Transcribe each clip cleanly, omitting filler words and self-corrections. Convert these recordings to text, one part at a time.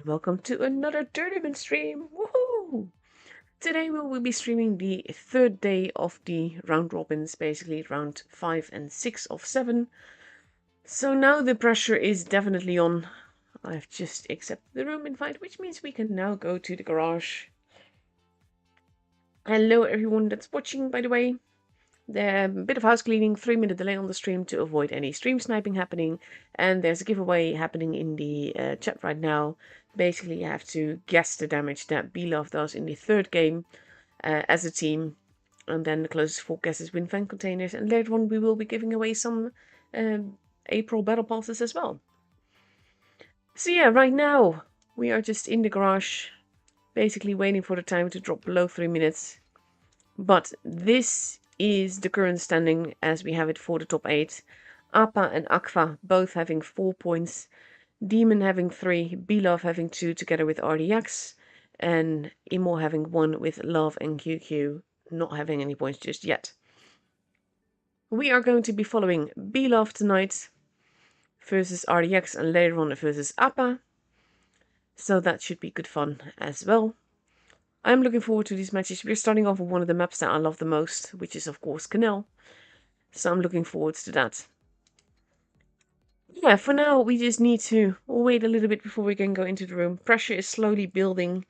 Welcome to another tournament stream. Woohoo! Today we will be streaming the third day of the round robins, basically round 5 and 6 of 7. So now the pressure is definitely on. I've just accepted the room invite, which means we can now go to the garage. Hello everyone that's watching, by the way. A bit of house cleaning, 3-minute delay on the stream to avoid any stream sniping happening. And there's a giveaway happening in the chat right now. Basically, you have to guess the damage that Belove does in the third game as a team. And then the closest 4 guesses win fan containers. And later on, we will be giving away some April battle passes as well. So yeah, right now, we are just in the garage, basically waiting for the time to drop below 3 minutes. But this is the current standing as we have it for the top 8. Appa and Aqua both having 4 points. Demon having 3. Belove having 2 together with RDX. And Imo having 1 with Love and QQ not having any points just yet. We are going to be following Belove tonight versus RDX and later on versus Appa. So that should be good fun as well. I'm looking forward to these matches. We're starting off with one of the maps that I love the most, which is of course Canal. So I'm looking forward to that. Yeah, for now we just need to wait a little bit before we can go into the room. Pressure is slowly building.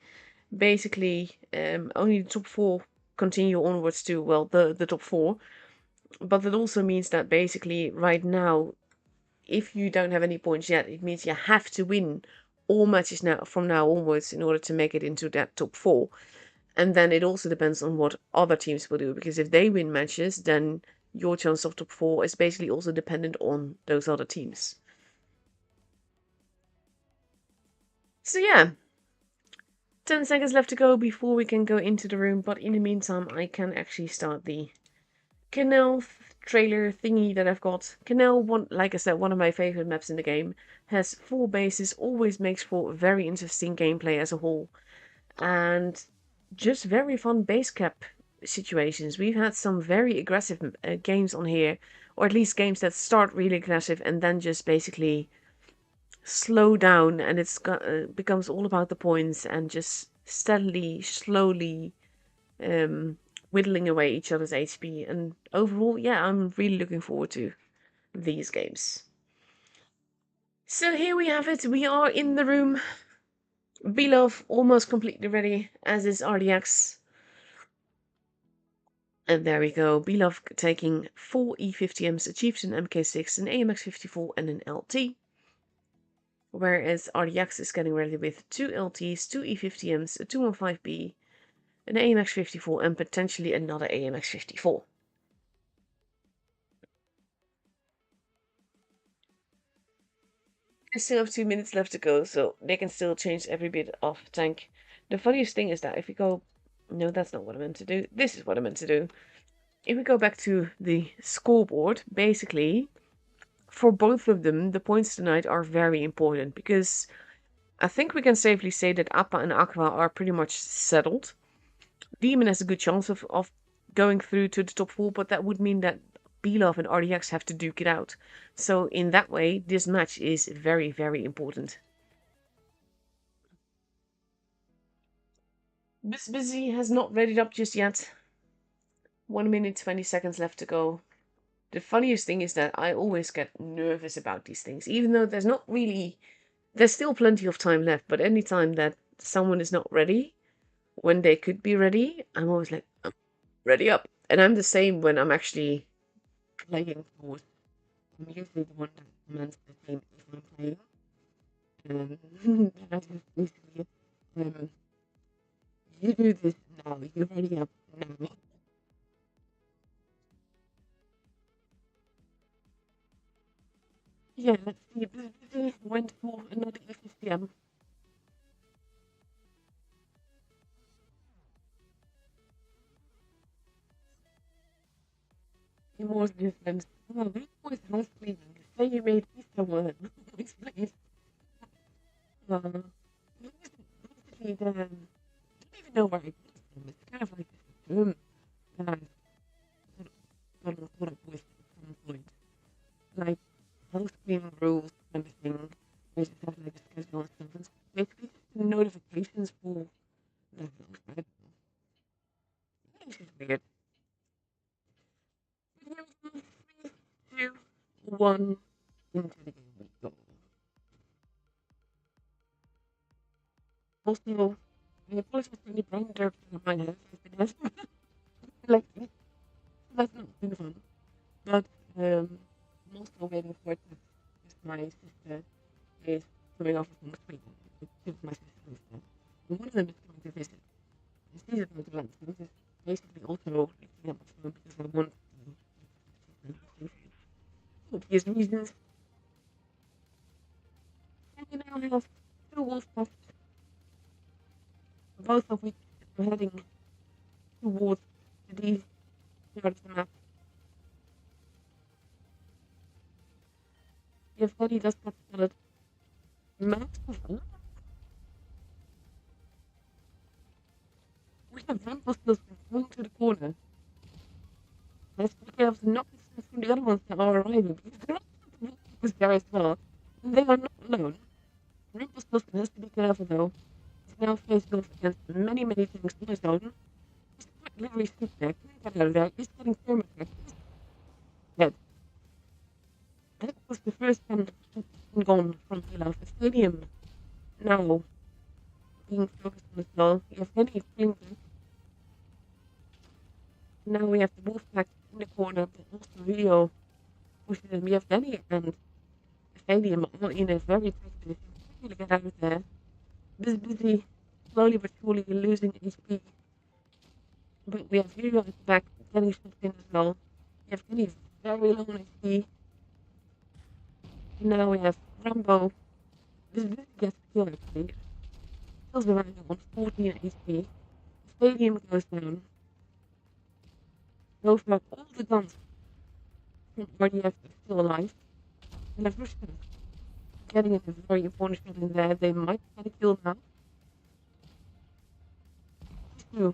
Basically, only the top 4 continue onwards to, well, the top 4. But that also means that basically right now, if you don't have any points yet, it means you have to win all matches now from now onwards in order to make it into that top 4. And then it also depends on what other teams will do, because if they win matches, then your chance of top 4 is basically also dependent on those other teams. So yeah, 10 seconds left to go before we can go into the room, but in the meantime I can actually start the Canal trailer thingy that I've got. Canal, like I said, one of my favorite maps in the game, has 4 bases, always makes for very interesting gameplay as a whole. And just very fun base cap situations. We've had some very aggressive games on here, or at least games that start really aggressive and then just basically slow down, and it's becomes all about the points and just steadily, slowly whittling away each other's HP. And overall, yeah, I'm really looking forward to these games. So here we have it. We are in the room. Belove almost completely ready, as is RDX. And there we go. Belove taking 4 E50Ms, a Chieftain MK6, an AMX54 and an LT. Whereas RDX is getting ready with 2 LTs, 2 E50Ms, a 215B, an AMX54 and potentially another AMX54. I still have 2 minutes left to go, so they can still change every bit of tank. The funniest thing is that if we go... No, that's not what I meant to do. This is what I meant to do. If we go back to the scoreboard, basically, for both of them, the points tonight are very important, because I think we can safely say that Appa and Aqua are pretty much settled. Demon has a good chance of going through to the top 4, but that would mean that Belove and RDX have to duke it out. So in that way, this match is very, very important. Busy has not readied up just yet. 1 minute 20 seconds left to go. The funniest thing is that I always get nervous about these things, even though there's still plenty of time left, but any time that someone is not ready, when they could be ready, I'm always like, ready up. And I'm the same when I'm actually playing for. I'm usually the one that commands the team if I'm playing. I just basically, you do this now, you ready up now. Yeah, let's see. Busy went for another E50M. More different. Oh, this was house cleaning. Say you made Easter one. Explain. Basically, I don't even know where I got them. It's kind of like this room that I got up with at some point. Like, house cleaning rules kind of thing. I just have like a schedule and stuff. And basically, Also, I apologize for any brain dirt that I might have. I've been having lately. That's not been fun. But I'm also waiting for it because my sister is coming over from Sweden. Two of my sisters there. And one of them is coming to visit. And she's about to lunch. So this is basically also looking at my phone because I want to for obvious reasons. And we now have two wolf packs, both of which are heading towards the part of the map. Yevgeny does not spell it. Maps of we have Rumpelstiltskin going to the corner. Let's be careful not to see from the other ones that are arriving because there are people there as well. And they are not alone. Rumpelstiltskin has to be careful though. He's now facing off against many tanks on his own. He's quite literally stuck there. Can't get out of there. He's getting thermocracked. He's dead. That was the first one gone from Pilaf. The stadium now being focused on as well. Yevgeny Klinker. Now we have the Wolfpack in the corner, but also Rio pushing them. Yevgeny and Stadium all in a very tight position. Can't really get out of there. Busy, slowly but surely losing HP. But we have Rio at the back getting swept in as well. Yevgeny is very low on HP. Now we have Rambo. Busy gets killed actually. Kills around on 14 HP. Stadium goes down. So far, all the guns from RDF are still alive. And if Russian getting a very important shot in there, they might get a kill now. These two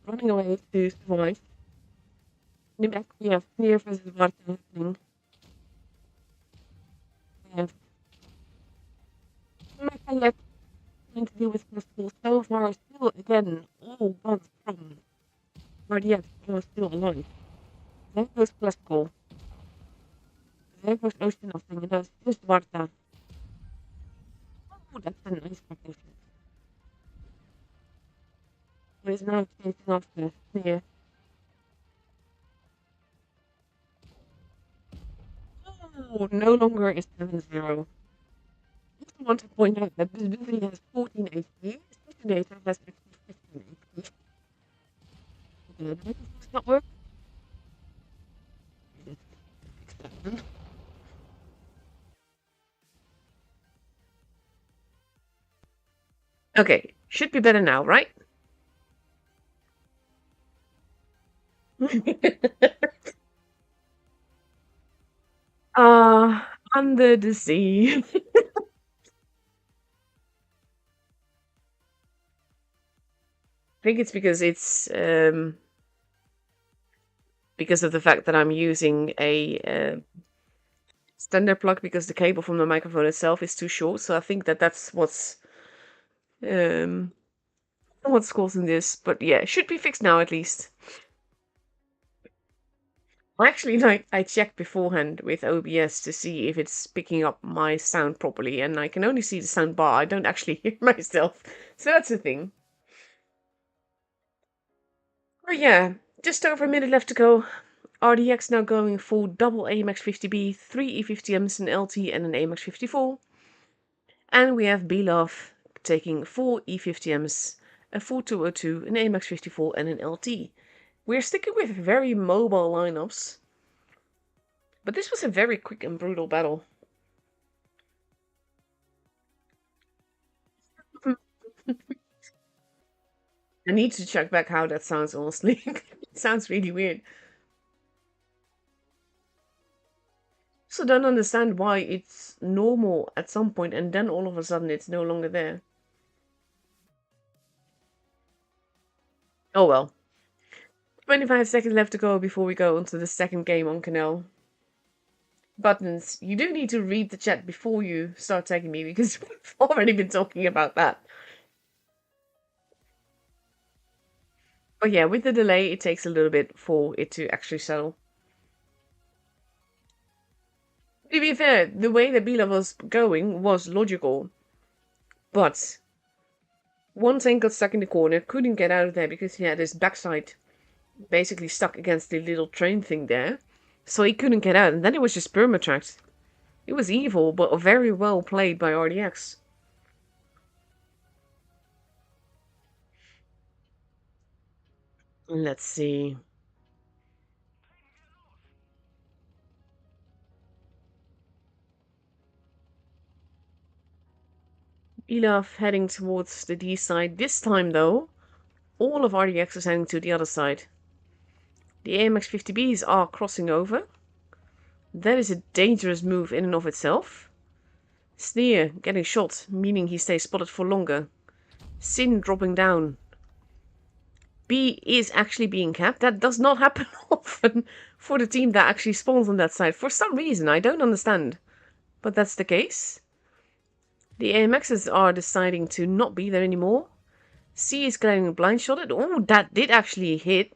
running away to survive. In the back, we have Clear versus Varta happening. We have Mechayek trying to deal with Crystal. So far, still again, all guns from RDF are still alive. There goes Classical. There goes Ocean of Thing, and that's just Varta. Oh, that's a nice practice. Who is now chasing after Sneer. Oh, no longer is 7-0. I just want to point out that this Busy has 14 HP, Spectator has actually 15 HP. Okay, the microphone's not working. Okay, should be better now, right? Under the sea. I think it's because because of the fact that I'm using a standard plug because the cable from the microphone itself is too short. So I think that that's what's causing this. But yeah, it should be fixed now at least. Actually, like I checked beforehand with OBS to see if it's picking up my sound properly, and I can only see the sound bar. I don't actually hear myself, so that's a thing. Oh yeah, just over a minute left to go. RDX now going for double AMX 50B, 3 E50Ms, an LT, and an AMX 54. And we have Belov taking 4 E50Ms, a 4202, an AMX 54, and an LT. We're sticking with very mobile lineups. But this was a very quick and brutal battle. I need to check back how that sounds, honestly. It sounds really weird. So don't understand why it's normal at some point and then all of a sudden it's no longer there. Oh well. 25 seconds left to go before we go on to the second game on Canal. Buttons. You do need to read the chat before you start tagging me because we've already been talking about that. But yeah, with the delay, it takes a little bit for it to actually settle. To be fair, the way that Bila was going was logical. But One tank got stuck in the corner, couldn't get out of there because he had his backside basically stuck against the little train thing there. So he couldn't get out, and then it was just permatracked. It was evil, but very well played by RDX. Let's see. Ilaf heading towards the D side. This time, though, all of RDX is heading to the other side. The AMX 50Bs are crossing over. That is a dangerous move in and of itself. Sneer getting shot, meaning he stays spotted for longer. Sin dropping down. B is actually being capped. That does not happen often for the team that actually spawns on that side. For some reason, I don't understand. But that's the case. The AMXs are deciding to not be there anymore. C is getting blind shotted. Oh, that did actually hit.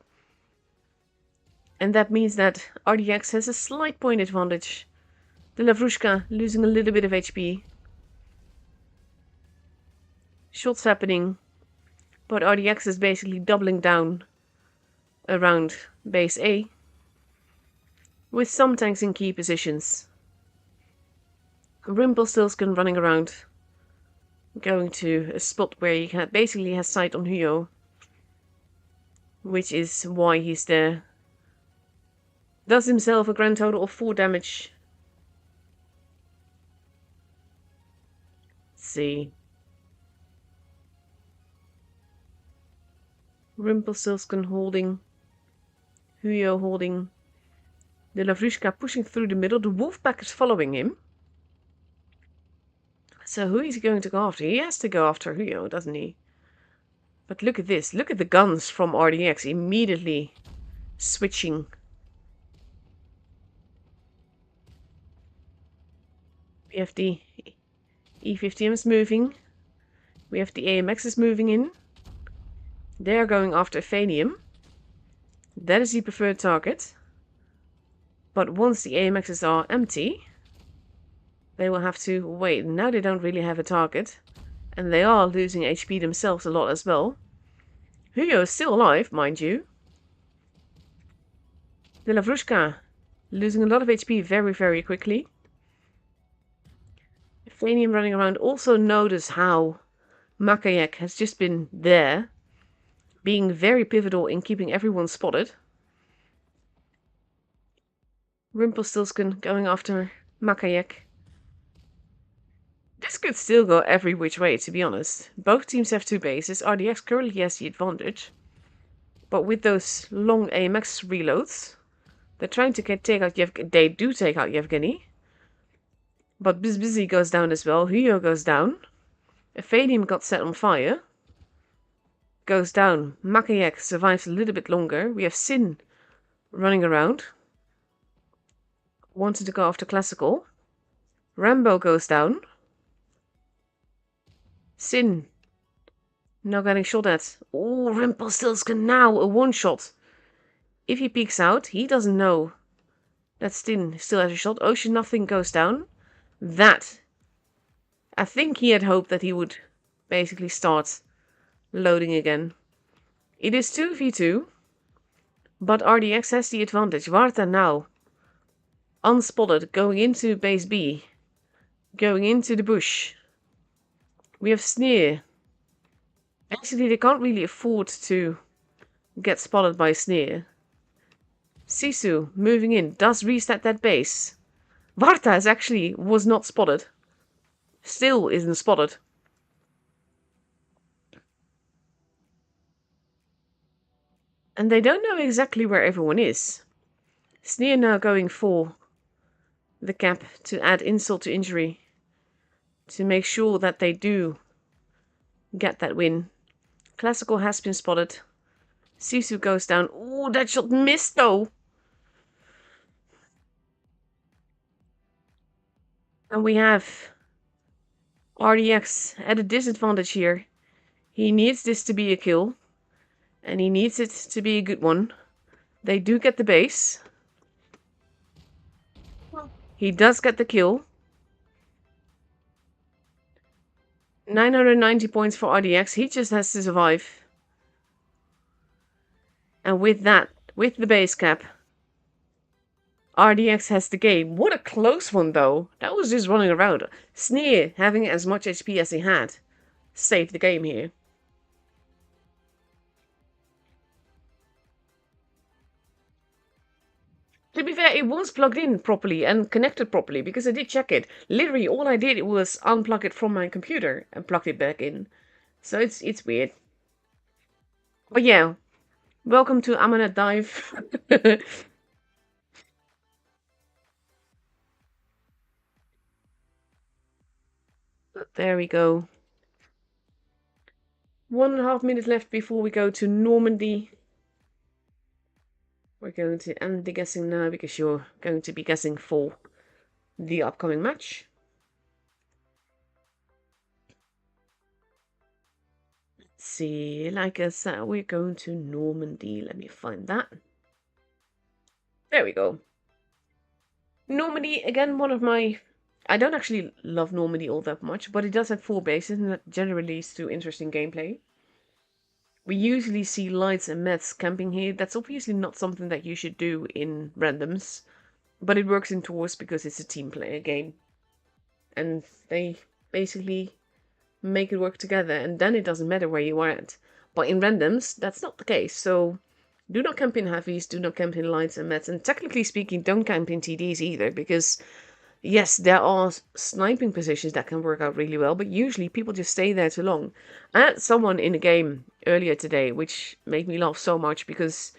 And that means that RDX has a slight point advantage. The Lavrushka losing a little bit of HP. Shots happening. But RDX is basically doubling down around base A. With some tanks in key positions. Rumpelstiltskin running around. Going to a spot where he basically has sight on Huyo. Which is why he's there. Does himself a grand total of 4 damage. Let's see. Rumpelstiltskin holding. Huyo holding. The Lavrushka pushing through the middle. The Wolfpack is following him. So who is he going to go after? He has to go after Huyo, doesn't he? But look at this. Look at the guns from RDX immediately switching. We have the E50Ms moving. We have the AMXs moving in. They are going after Aphanium. That is the preferred target. But once the AMXs are empty, they will have to wait. Now they don't really have a target. And they are losing HP themselves a lot as well. Huyo is still alive, mind you. The Lavrushka losing a lot of HP very, very quickly. Aphanium running around. Also notice how Makayek has just been there, being very pivotal in keeping everyone spotted. Rumpelstiltskin going after Makayek. This could still go every which way, to be honest. Both teams have 2 bases. RDX currently has the advantage. But with those long AMX reloads, they're trying to take out Yevgeny. They do take out Yevgeny. But Bizbizzy goes down as well. Huyo goes down. Aphanium got set on fire. Goes down. Makayek survives a little bit longer. We have Sin running around. Wanted to go after Classical. Rambo goes down. Sin now getting shot at. Oh, Rumpelstiltskin now a one-shot. If he peeks out, he doesn't know that Stin still has a shot. Ocean Nothing goes down. That, I think he had hoped that he would basically start loading again. It is 2v2, but RDX has the advantage. Varta now unspotted, going into base B, going into the bush. We have Sneer. Actually, they can't really afford to get spotted by Sneer. Sisu moving in, does reset that base. Varta actually was not spotted. Still isn't spotted. And they don't know exactly where everyone is. Sneer now going for the cap to add insult to injury. To make sure that they do get that win. Classical has been spotted. Sisu goes down. Oh, that shot missed though. And we have RDX at a disadvantage here. He needs this to be a kill. And he needs it to be a good one. They do get the base. He does get the kill. 990 points for RDX. He just has to survive. And with that, with the base cap, RDX has the game. What a close one, though. That was just running around. Sneer, having as much HP as he had, saved the game here. To be fair, it was plugged in properly and connected properly, because I did check it. Literally, all I did was unplug it from my computer and plugged it back in. So it's weird. But yeah, welcome to Amanet Dive. There we go. 1.5 minutes left before we go to Normandy. We're going to end the guessing now because you're going to be guessing for the upcoming match. Let's see, like I said, we're going to Normandy. Let me find that. There we go. Normandy, again, one of my... I don't actually love Normandy all that much, but it does have 4 bases, and that generally leads to interesting gameplay. We usually see lights and mets camping here. That's obviously not something that you should do in randoms, but it works in tours because it's a team player game. And they basically make it work together, and then it doesn't matter where you are at. But in randoms, that's not the case, so do not camp in heavies, do not camp in lights and mets, and technically speaking, don't camp in TDs either, because yes, there are sniping positions that can work out really well, but usually people just stay there too long. I had someone in a game earlier today, which made me laugh so much because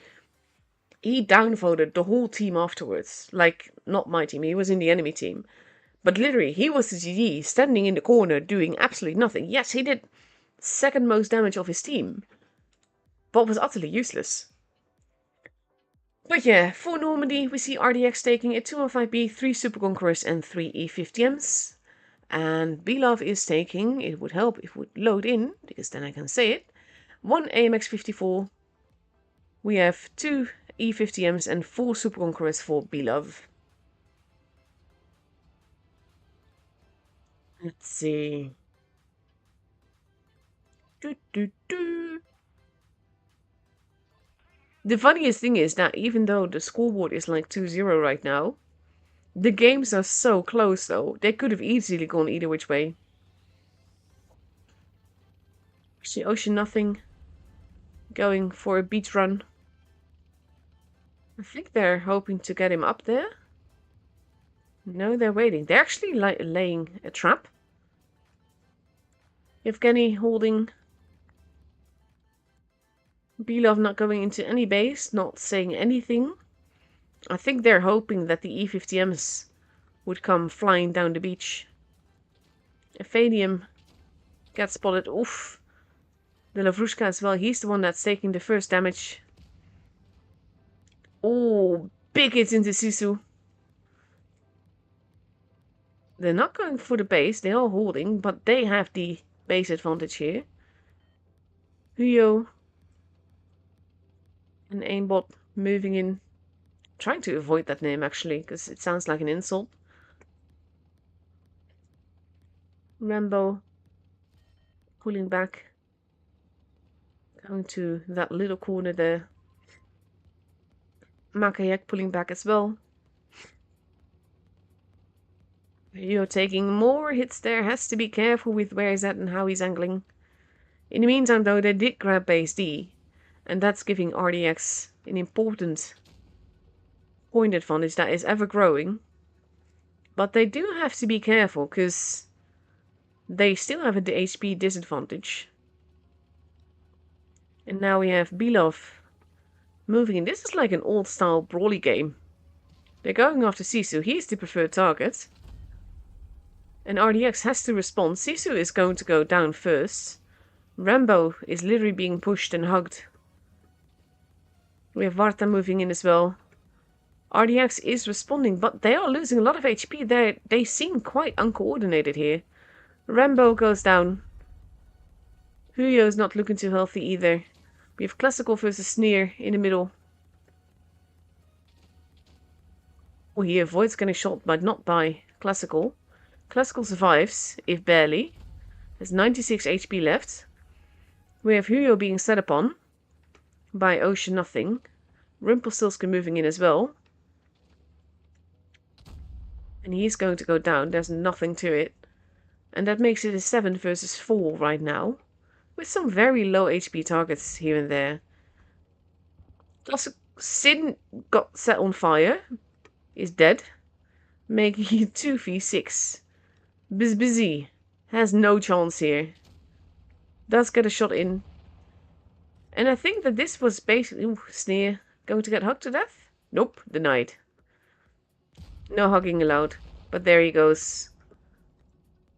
he downvoted the whole team afterwards. Like, not my team, he was in the enemy team. But literally, he was the GD, standing in the corner, doing absolutely nothing. Yes, he did second most damage of his team, but was utterly useless. But yeah, for Normandy, we see RDX taking a 215B, 3 Super Conquerors, and 3 E50Ms. And Belov is taking, it would help if it would load in, because then I can say it, 1 AMX54. We have 2 E50Ms and 4 Super Conquerors for Belov. Let's see. The funniest thing is that even though the scoreboard is like 2-0 right now, the games are so close though. They could have easily gone either which way. See Ocean Nothing going for a beach run. I think they're hoping to get him up there. No, they're waiting. They're actually laying a trap. Evgeny holding. Belov not going into any base, not saying anything. I think they're hoping that the E50Ms would come flying down the beach. Ephanium gets spotted. Oof. The Lavrushka as well. He's the one that's taking the first damage. Oh, big hits into Sisu. They're not going for the base. They are holding, but they have the base advantage here. Huyo and aimbot moving in. Trying to avoid that name actually, because it sounds like an insult. Rambo pulling back. Going to that little corner there. Makayak pulling back as well. You're taking more hits there. Has to be careful with where he's at and how he's angling. In the meantime though, they did grab base D. And that's giving RDX an important point advantage that is ever growing. But they do have to be careful, because they still have the HP disadvantage. And now we have Belov moving in. This is like an old style brawly game. They're going after Sisu. He's the preferred target. And RDX has to respond. Sisu is going to go down first. Rambo is literally being pushed and hugged. We have Varta moving in as well. RDX is responding, but they are losing a lot of HP. They seem quite uncoordinated here. Rambo goes down. Huyo's not looking too healthy either. We have Classical versus Sneer in the middle. Oh, he avoids getting shot, but not by Classical. Classical survives, if barely. Has 96 HP left. We have Huyo being set upon by Ocean Nothing. Rumpelstiltskin moving in as well. And he's going to go down. There's nothing to it. And that makes it a 7 versus 4 right now. With some very low HP targets here and there. Plus, Sin got set on fire. Is dead. Making it 2v6. Busy has no chance here. Does get a shot in. And I think that this was basically... Ooh, Sneer. Going to get hugged to death? Nope, denied. No hugging allowed. But there he goes.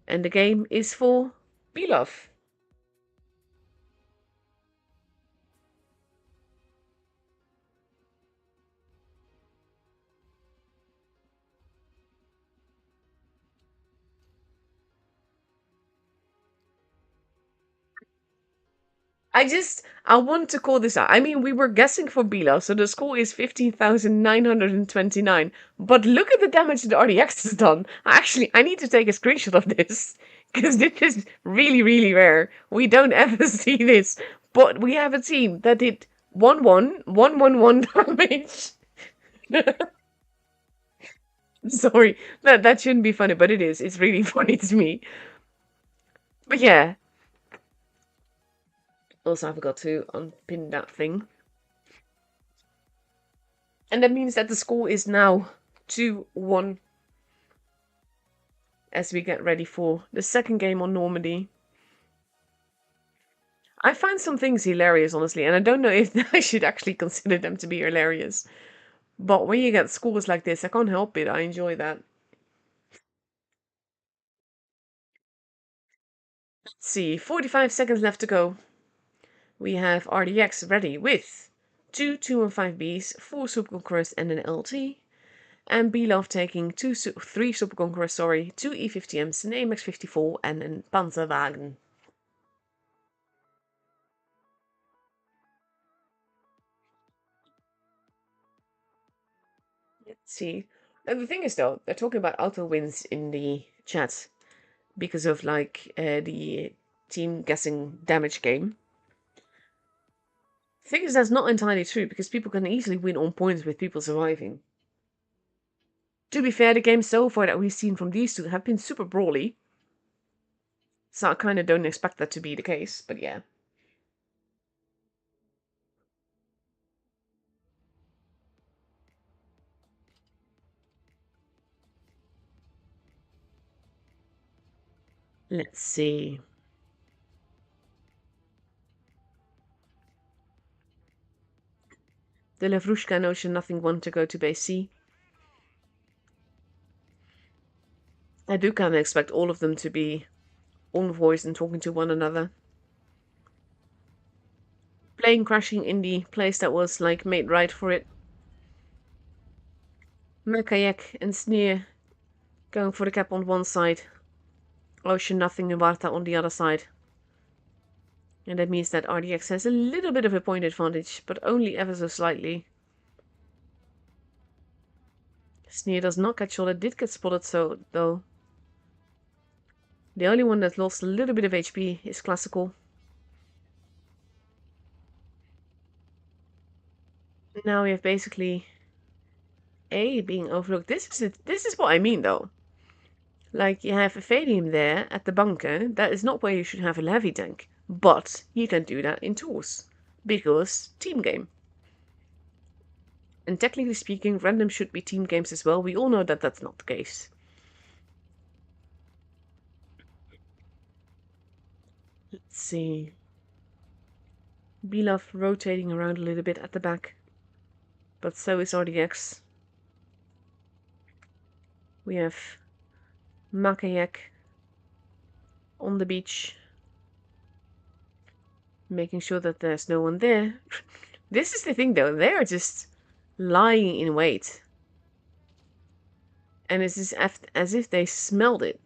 And the game is for Belov. I want to call this out. I mean, we were guessing for Bila, so the score is 15,929. But look at the damage the RDX has done. Actually, I need to take a screenshot of this. Because this is really, really rare. We don't ever see this. But we have a team that did 1-1, 1-1-1 damage. Sorry, that shouldn't be funny, but it is. It's really funny to me. But yeah. Also, I forgot to unpin that thing. And that means that the score is now 2-1. As we get ready for the second game on Normandy. I find some things hilarious, honestly, and I don't know if I should actually consider them to be hilarious. But when you get scores like this, I can't help it. I enjoy that. Let's see, 45 seconds left to go. We have RDX ready with 2 215Bs, 4 Superconquerors and an LT. And Belov taking 3 Superconquerors, 2 E50Ms, an AMX-54 and a Panzerwagen. Let's see. And the thing is, though, they're talking about auto wins in the chat because of like the team guessing damage game. The thing is, that's not entirely true because people can easily win on points with people surviving. To be fair, the games so far that we've seen from these two have been super brawly. So I kind of don't expect that to be the case, but yeah. Let's see. The Lavrushka and Ocean Nothing want to go to base C. I do kind of expect all of them to be on voice and talking to one another. Plane crashing in the place that was like made right for it. Makayak and Sneer going for the cap on one side. Ocean Nothing and Warta on the other side. And that means that RDX has a little bit of a point advantage, but only ever so slightly. Sneer does not get shot. It did get spotted, so though. The only one that lost a little bit of HP is Classical. Now we have basically A being overlooked. This is what I mean, though. Like, you have a Valium there at the bunker. That is not where you should have a heavy tank. But you can do that in tours. Because team game. And technically speaking, random should be team games as well. We all know that that's not the case. Let's see. Belov rotating around a little bit at the back. But so is RDX. We have Makayak on the beach. Making sure that there's no one there. This is the thing, though. They are just lying in wait. And it's as if they smelled it.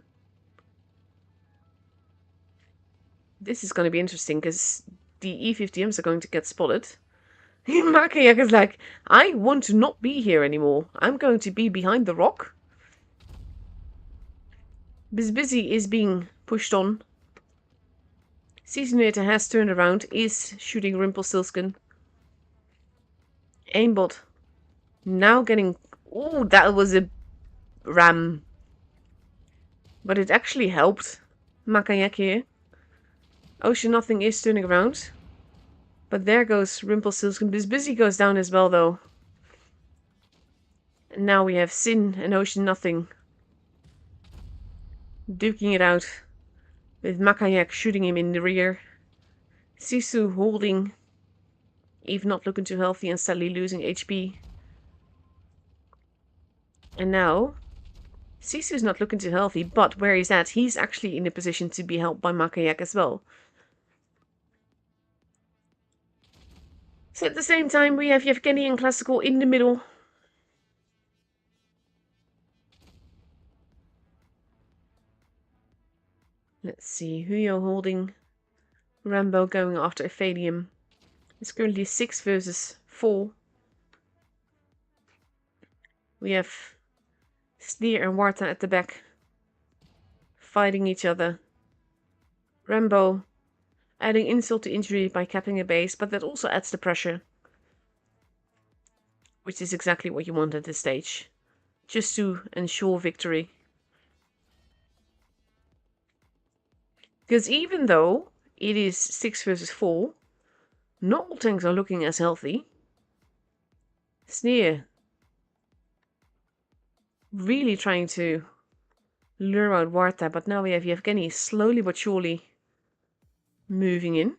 This is going to be interesting because the E50Ms are going to get spotted. Makayak is like, I want to not be here anymore. I'm going to be behind the rock. Busy is being pushed on. Seasonator has turned around, is shooting Rumpelstiltskin. Aimbot now getting... Oh, that was a ram. But it actually helped. Makayak here. Ocean Nothing is turning around. But there goes Rumpelstiltskin. This Busy goes down as well, though. And now we have Sin and Ocean Nothing duking it out, with Makayak shooting him in the rear. Sisu holding, Eve not looking too healthy and sadly losing HP. And now, Sisu's not looking too healthy, but where he's at, he's actually in a position to be helped by Makayak as well. So at the same time, we have Yevgeny and Classical in the middle. Let's see, Huyo holding, Rambo going after Ephadium. It's currently 6 versus 4. We have Sneer and Warta at the back, fighting each other. Rambo adding insult to injury by capping a base, but that also adds the pressure, which is exactly what you want at this stage, just to ensure victory. Because even though it is 6 versus 4, not all tanks are looking as healthy. Sneer really trying to lure out Warta, but now we have Yevgeny slowly but surely moving in.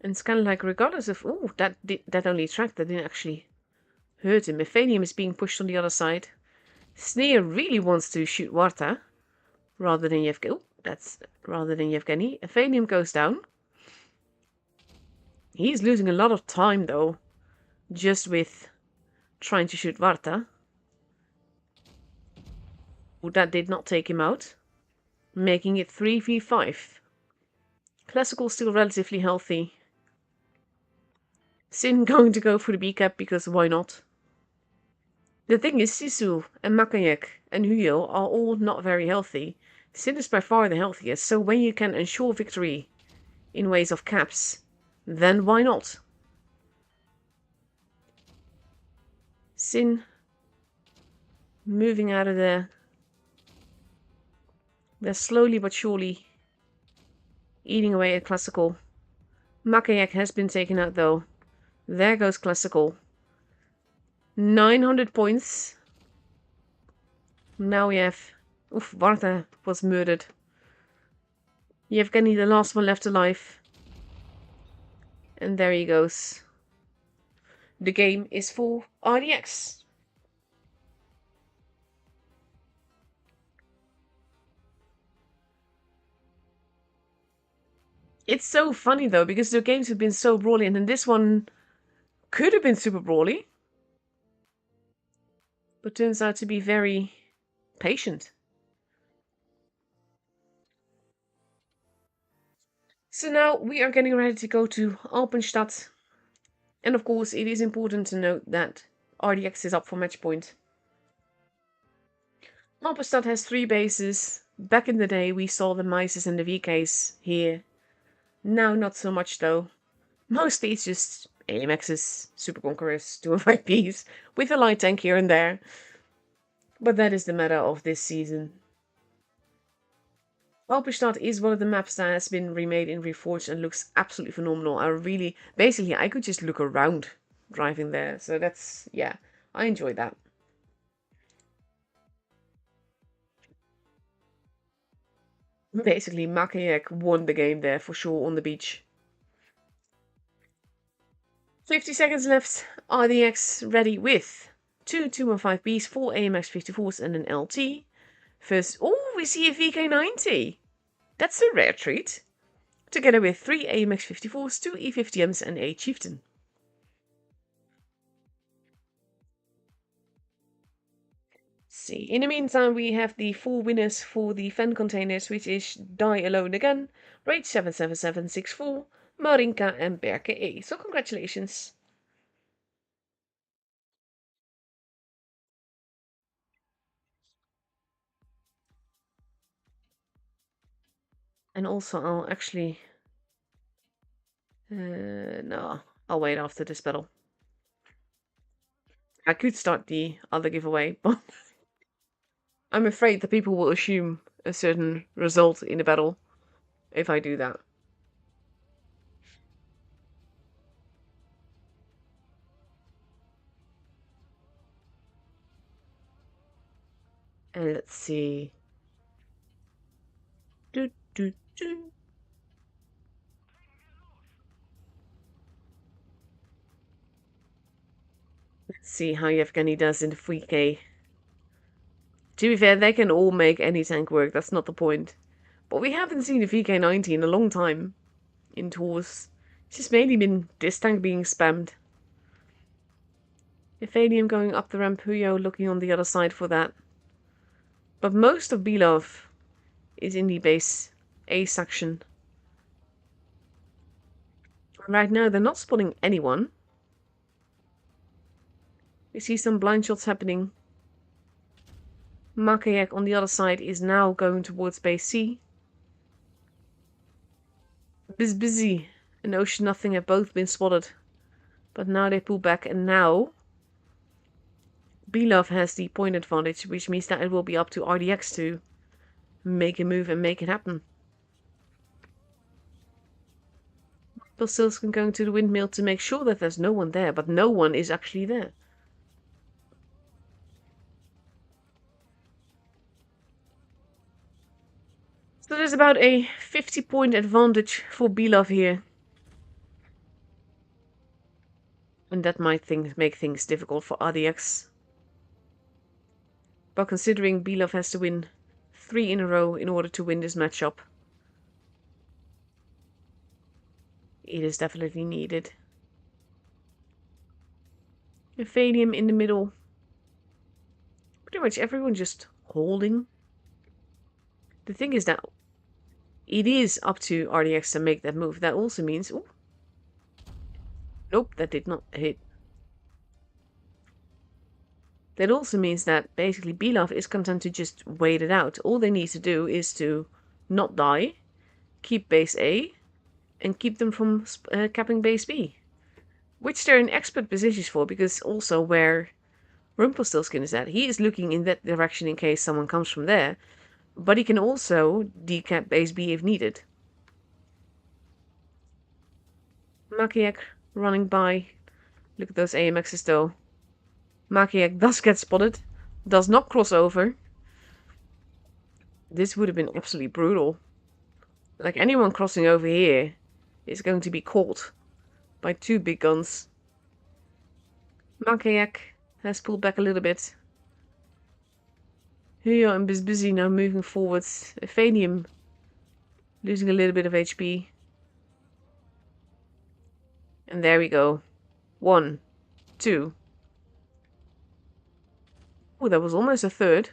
And it's kind of like, regardless of... Oh, that only tracked, that didn't actually hurt him. Ephanium is being pushed on the other side. Sneer really wants to shoot Warta rather than Yevgeny. Oh, that's rather than Yevgeny. Ephanium goes down. He's losing a lot of time, though, just with trying to shoot Warta. Oh, that did not take him out, making it 3v5. Classical still relatively healthy. Sin going to go for the B-cap because why not? The thing is, Sisu and Makayak and Huyo are all not very healthy. Sin is by far the healthiest, so when you can ensure victory in ways of caps, then why not? Sin moving out of there. They're slowly but surely eating away at Classical. Makayak has been taken out though. There goes Classical. 900 points. Now we have... Oof, Varta was murdered. Yevgeny, the last one left alive. And there he goes. The game is for RDX. It's so funny though, because the games have been so brawly, and then this one could have been super brawly, but turns out to be very patient. So now we are getting ready to go to Alpenstadt. And of course, it is important to note that RDX is up for match point. Alpenstadt has 3 bases. Back in the day, we saw the Mises and the VKs here. Now, not so much though. Mostly it's just AMXs, Super Conquerors, 205Ps, with a light tank here and there. But that is the meta of this season. Alpenstadt is one of the maps that has been remade in Reforged and looks absolutely phenomenal. Basically, I could just look around driving there. So that's, yeah, I enjoy that. Basically, Makayak won the game there for sure on the beach. 50 seconds left. RDX ready with 2 215Bs, 4 AMX 54s and an LT. First, oh, we see a VK90. That's a rare treat. Together with 3 AMX 54s, 2 E50Ms and a Chieftain. See, in the meantime, we have the 4 winners for the fan containers, which is Die Alone Again, Rage 77764, Marinka and Berke A. So congratulations. And also, I'll actually... no, I'll wait after this battle. I could start the other giveaway, but I'm afraid that people will assume a certain result in the battle if I do that. And let's see. Do, do, do. Let's see how Yevgeny does in the 3K. To be fair, they can all make any tank work, that's not the point. But we haven't seen a VK90 in a long time in tours. It's just mainly been this tank being spammed. Ephanium going up the ramp, Huyo looking on the other side for that. But most of Belov is in the base A section. Right now, they're not spotting anyone. We see some blind shots happening. Makayak on the other side is now going towards base C. Busy and Ocean Nothing have both been spotted. But now they pull back, and now Belov has the point advantage, which means that it will be up to RDX to make a move and make it happen. Silskin going to the windmill to make sure that there's no one there, but no one is actually there. So there's about a 50-point advantage for Belov here. And that might make things difficult for RDX. But considering Belov has to win 3 in a row in order to win this matchup, it is definitely needed. Ephanium in the middle. Pretty much everyone just holding. The thing is that it is up to RDX to make that move. That also means... Ooh. Nope, that did not hit. That also means that basically Belov is content to just wait it out. All they need to do is to not die, keep base A, and keep them from capping base B. Which they're in expert positions for, because also where Rumpelstiltskin is at, he is looking in that direction in case someone comes from there. But he can also decap base B if needed. Makiak running by. Look at those AMXs though. Makiak does get spotted. Does not cross over. This would have been absolutely brutal. Like, anyone crossing over here is going to be caught by 2 big guns. Makiak has pulled back a little bit. Huyo and Busy now moving forwards. Ephanium losing a little bit of HP. And there we go. 1, 2. Oh, that was almost a third.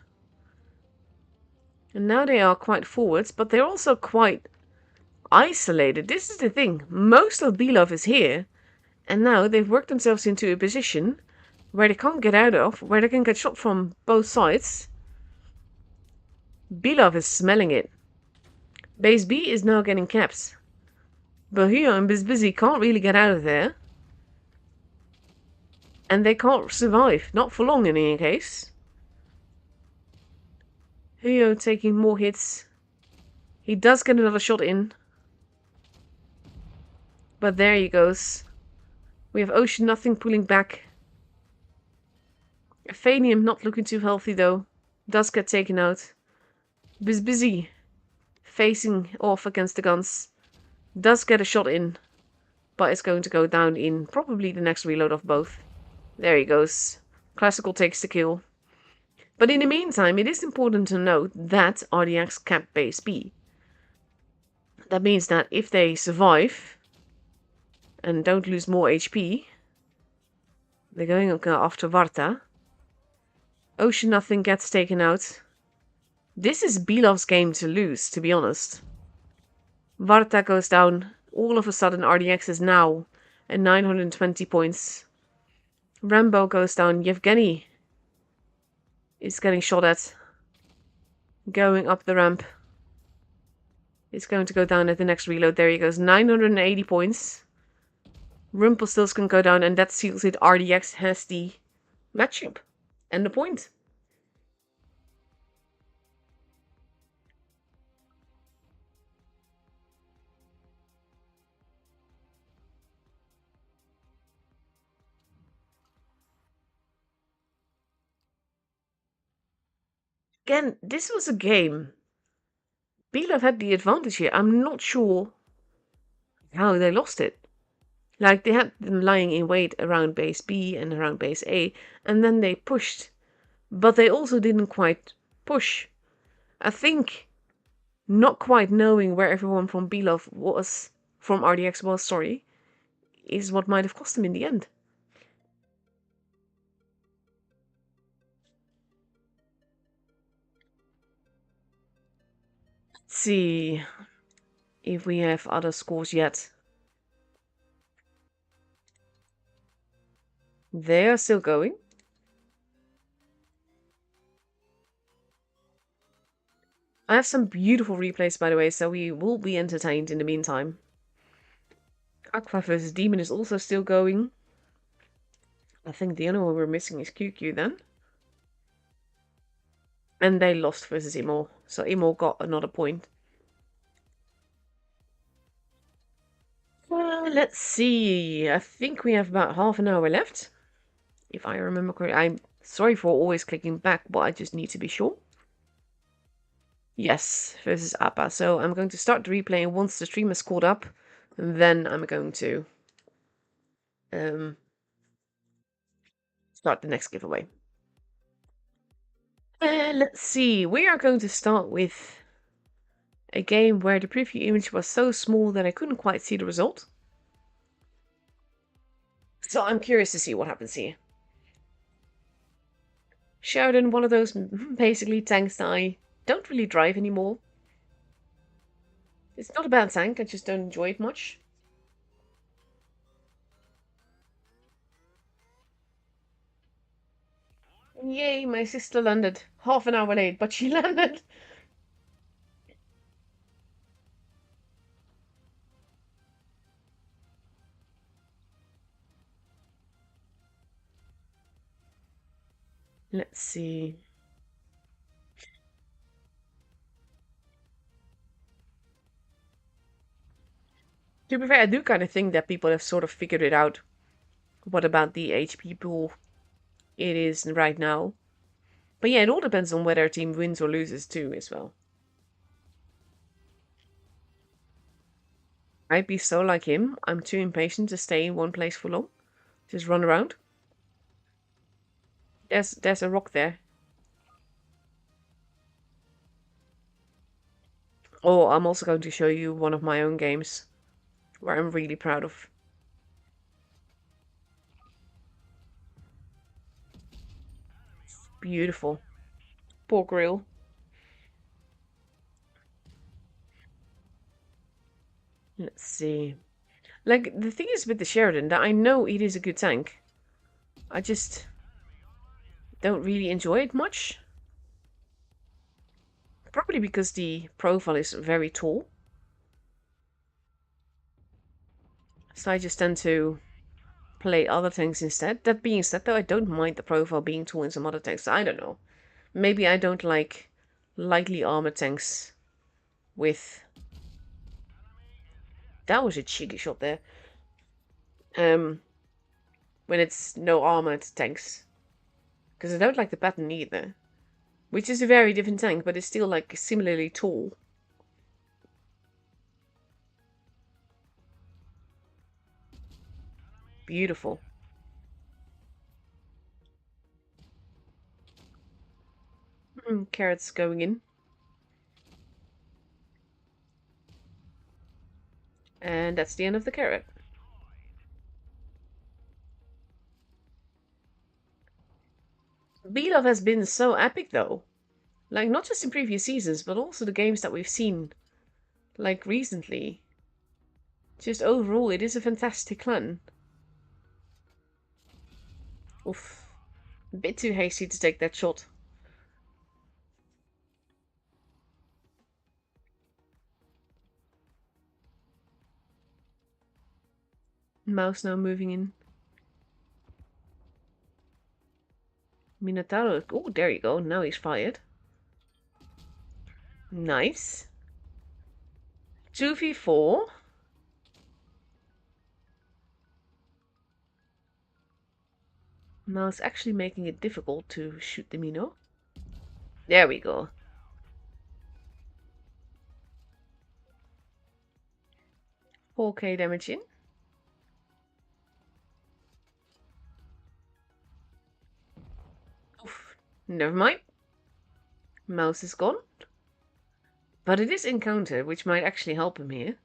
And now they are quite forwards, but they're also quite isolated. This is the thing. Most of Belov is here. And now they've worked themselves into a position where they can't get out of, where they can get shot from both sides. Belov is smelling it. Base B is now getting capped. But Huyo and Busy can't really get out of there. And they can't survive. Not for long in any case. Huyo taking more hits. He does get another shot in. But there he goes. We have Ocean Nothing pulling back. Ephanium not looking too healthy though. Does get taken out. Busy facing off against the guns. Does get a shot in. But it's going to go down in probably the next reload of both. There he goes. Classical takes the kill. But in the meantime, it is important to note that RDX capped base B. That means that if they survive and don't lose more HP, they're going after Varta. Ocean Nothing gets taken out. This is Belov's game to lose, to be honest. Varta goes down. All of a sudden, RDX is now at 920 points. Rambo goes down. Yevgeny is getting shot at. Going up the ramp is going to go down at the next reload. There he goes, 980 points. Rumpelstiltskin go down, and that seals it. RDX has the matchup and the point. Again, this was a game. Belov had the advantage here. I'm not sure how they lost it. Like, they had them lying in wait around base B and around base A, and then they pushed. But they also didn't quite push. I think not quite knowing where everyone from Belov was, from RDX was, sorry, is what might have cost them in the end. Let's see if we have other scores yet. They are still going. I have some beautiful replays, by the way, so we will be entertained in the meantime. Aqua vs. Demon is also still going. I think the only one we're missing is QQ then. And they lost versus Imor, so Imor got another point. Well, let's see. I think we have about half an hour left. If I remember correctly. I'm sorry for always clicking back, but I just need to be sure. Yes, versus Appa. So I'm going to start the replay, and once the stream is caught up, then I'm going to start the next giveaway. Let's see. We are going to start with a game where the preview image was so small that I couldn't quite see the result. So I'm curious to see what happens here. Sheridan, one of those basically tanks that I don't really drive anymore. It's not a bad tank, I just don't enjoy it much. Yay, my sister landed. Half an hour late, but she landed. Let's see. To be fair, I do kind of think that people have sort of figured it out. What about the HP pool it is right now. But yeah, it all depends on whether a team wins or loses too, as well. I'd be so like him. I'm too impatient to stay in one place for long. Just run around. There's a rock there. Oh, I'm also going to show you one of my own games where I'm really proud of. Beautiful. Poor grill. Let's see. Like, the thing is with the Sheridan that I know it is a good tank. I just don't really enjoy it much. Probably because the profile is very tall. So I just tend to play other tanks instead. That being said, though, I don't mind the profile being tall in some other tanks. I don't know. Maybe I don't like lightly armored tanks with... That was a cheeky shot there. When it's no armored tanks. Because I don't like the pattern either. Which is a very different tank, but it's still like similarly tall. Beautiful. Carrots going in. And that's the end of the carrot. Belov has been so epic though. Like, not just in previous seasons, but also the games that we've seen, like, recently. Just overall, it is a fantastic clan. Oof. A bit too hasty to take that shot. Mouse now moving in. Minotauro. Oh, there you go. Now he's fired. Nice. 2v4. Mouse actually making it difficult to shoot the Mino. There we go. $4K damage in. Oof. Never mind. Mouse is gone. But it is encounter, which might actually help him here.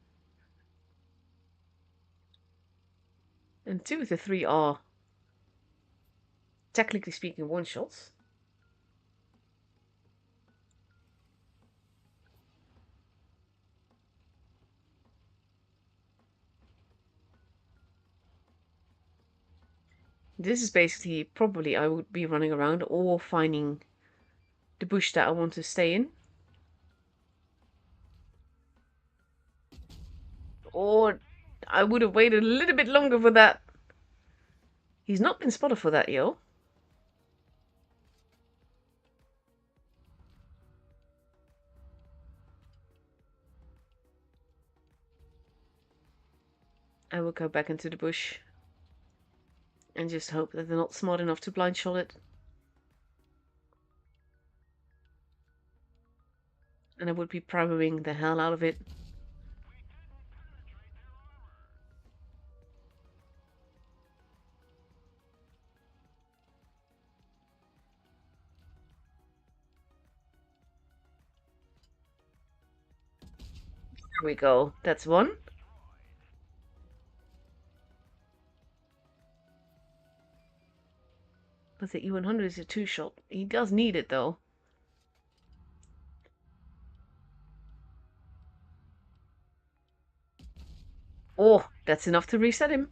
And 2 of the 3 are, technically speaking, one-shots. This is basically probably I would be running around or finding the bush that I want to stay in. Or I would have waited a little bit longer for that. He's not been spotted for that, yo. I will go back into the bush and just hope that they're not smart enough to blind shot it. And I would be priming the hell out of it. There we go. That's one. But the E100 is a 2-shot. He does need it though. Oh, that's enough to reset him.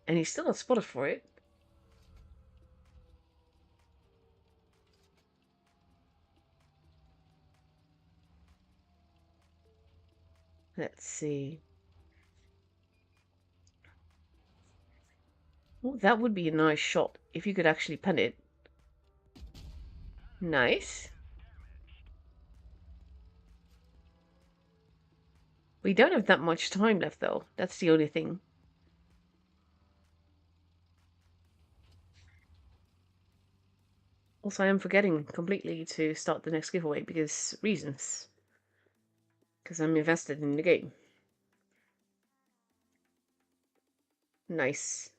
And he's still not spotted for it. Let's see. Oh, that would be a nice shot if you could actually pen it. Nice. We don't have that much time left though. That's the only thing. Also, I am forgetting completely to start the next giveaway because reasons. Because I'm invested in the game. Nice.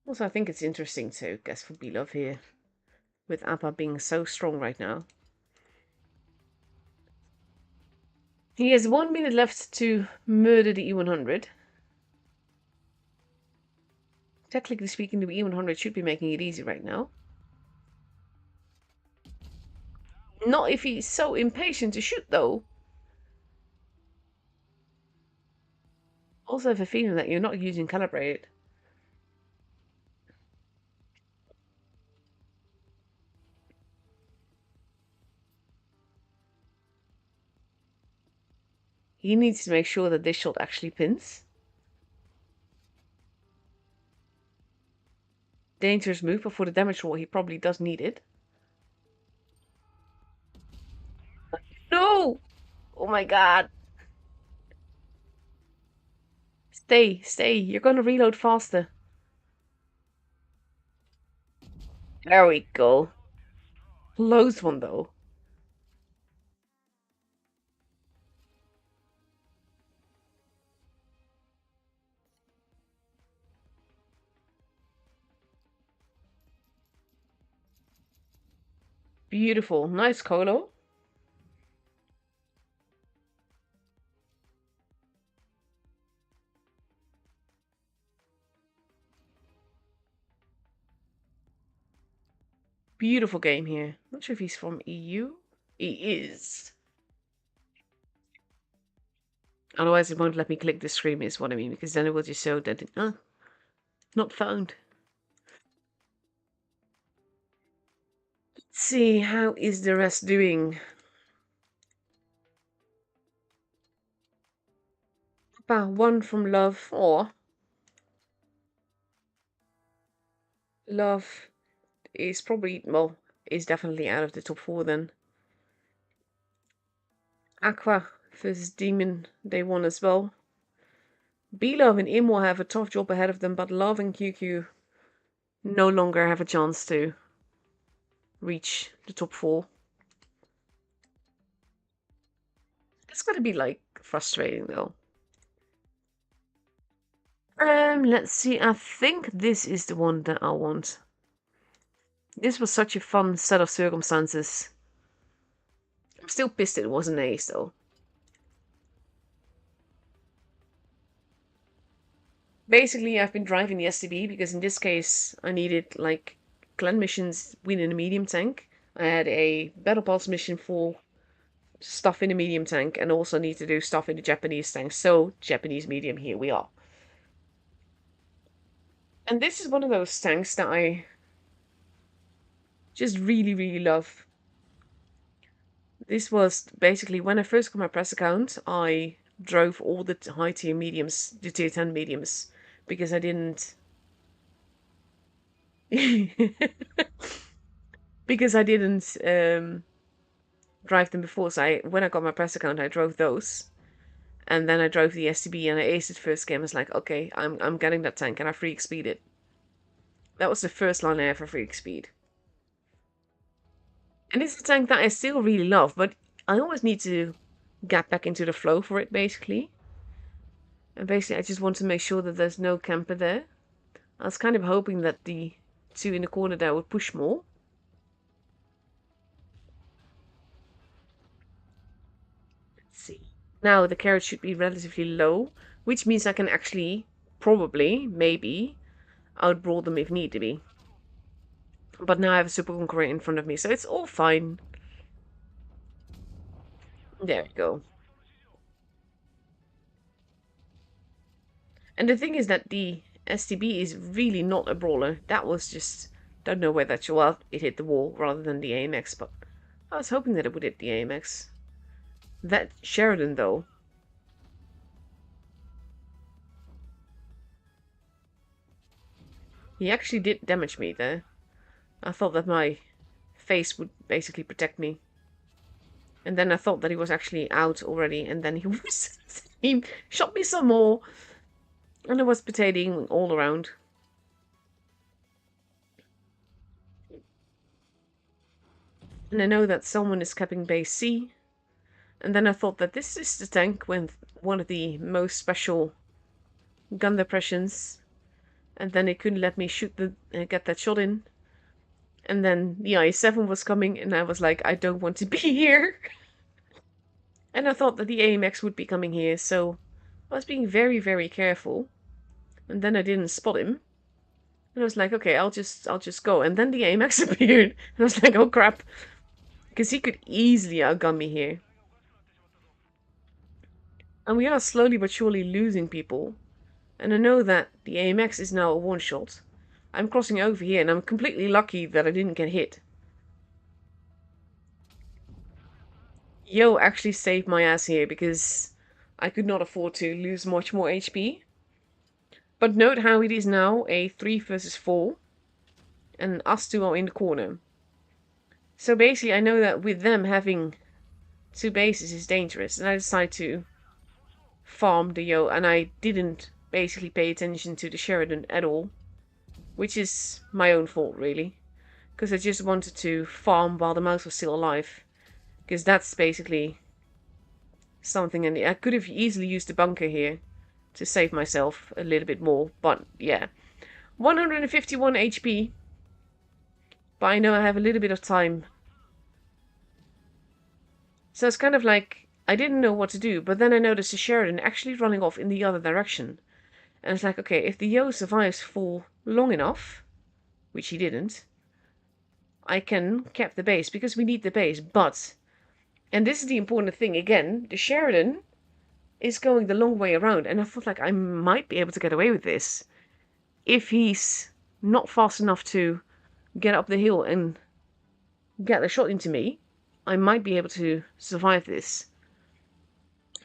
Also, I think it's interesting to guess for Belov here. With Appa being so strong right now. He has 1 minute left to murder the E100. Technically speaking, the E100 should be making it easy right now. Not if he's so impatient to shoot, though. Also have a feeling that you're not using calibrated. He needs to make sure that this shot actually pins. Dangerous move, but for the damage roll, he probably does need it. No! Oh my god. Stay, stay. You're gonna reload faster. There we go. Close one, though. Beautiful. Nice colo. Beautiful game here. Not sure if he's from EU. He is. Otherwise, it won't let me click the screen, is what I mean, because then it will just show that it, not found. see, how is the rest doing? About one from love, or love is probably, well, is definitely out of the top 4 then. Aqua versus Demon, they won as well. B-Love and Imo have a tough job ahead of them, but Love and QQ no longer have a chance to reach the top 4. It's gotta be, like, frustrating, though. Let's see. I think this is the one that I want. This was such a fun set of circumstances. I'm still pissed it wasn't Ace, though. Basically, I've been driving the STB because in this case, I needed, like, clan missions within a medium tank. I had a battle pass mission for stuff in the medium tank and also need to do stuff in the Japanese tank. So, Japanese medium, here we are. And this is one of those tanks that I just really, really love. This was basically when I first got my press account, I drove all the high tier mediums, the tier 10 mediums, because I didn't. Because I didn't drive them before. So when I got my press account, I drove those. And then I drove the STB and I aced it first game. I was like, okay, I'm getting that tank, and I free XP'd it. That was the first line I ever free XP'd. And it's a tank that I still really love, but I always need to get back into the flow for it, basically. And basically, I just want to make sure that there's no camper there. I was kind of hoping that the 2 in the corner there would push more. Let's see. Now the carrot should be relatively low, which means I can actually, probably, maybe, outbrawl them if need to be. But now I have a super concurrent in front of me, so it's all fine. There we go. And the thing is that the STB is really not a brawler. That was just, don't know where that, well, it hit the wall rather than the AMX, but I was hoping that it would hit the AMX. That Sheridan, though. He actually did damage me there. I thought that my face would basically protect me. And then I thought that he was actually out already, and then he was... he shot me some more. And I was potatoing all around. And I know that someone is capping base C. And then I thought that this is the tank with one of the most special gun depressions. And then it couldn't let me shoot get that shot in. And then the I-7 was coming, and I was like, I don't want to be here. And I thought that the AMX would be coming here, so I was being very, very careful. And then I didn't spot him. And I was like, okay, I'll just go. And then the AMX appeared. And I was like, oh crap. Because he could easily outgun me here. And we are slowly but surely losing people. And I know that the AMX is now a one-shot. I'm crossing over here, and I'm completely lucky that I didn't get hit. Yo actually saved my ass here, because I could not afford to lose much more HP. But note how it is now a 3 versus 4. And us 2 are in the corner. So basically I know that with them having 2 bases is dangerous. And I decided to farm the Yo. And I didn't basically pay attention to the Sheridan at all. Which is my own fault, really. Because I just wanted to farm while the mouse was still alive. Because that's basically something. And I could have easily used the bunker here to save myself a little bit more. But yeah. 151 HP. But I know I have a little bit of time. So it's kind of like, I didn't know what to do. But then I noticed the Sheridan actually running off in the other direction. And it's like, okay, if the Yo survives for long enough, which he didn't, I can cap the base, because we need the base. But, and this is the important thing, again, the Sheridan is going the long way around, and I thought like I might be able to get away with this if he's not fast enough to get up the hill and get a shot into me, I might be able to survive this.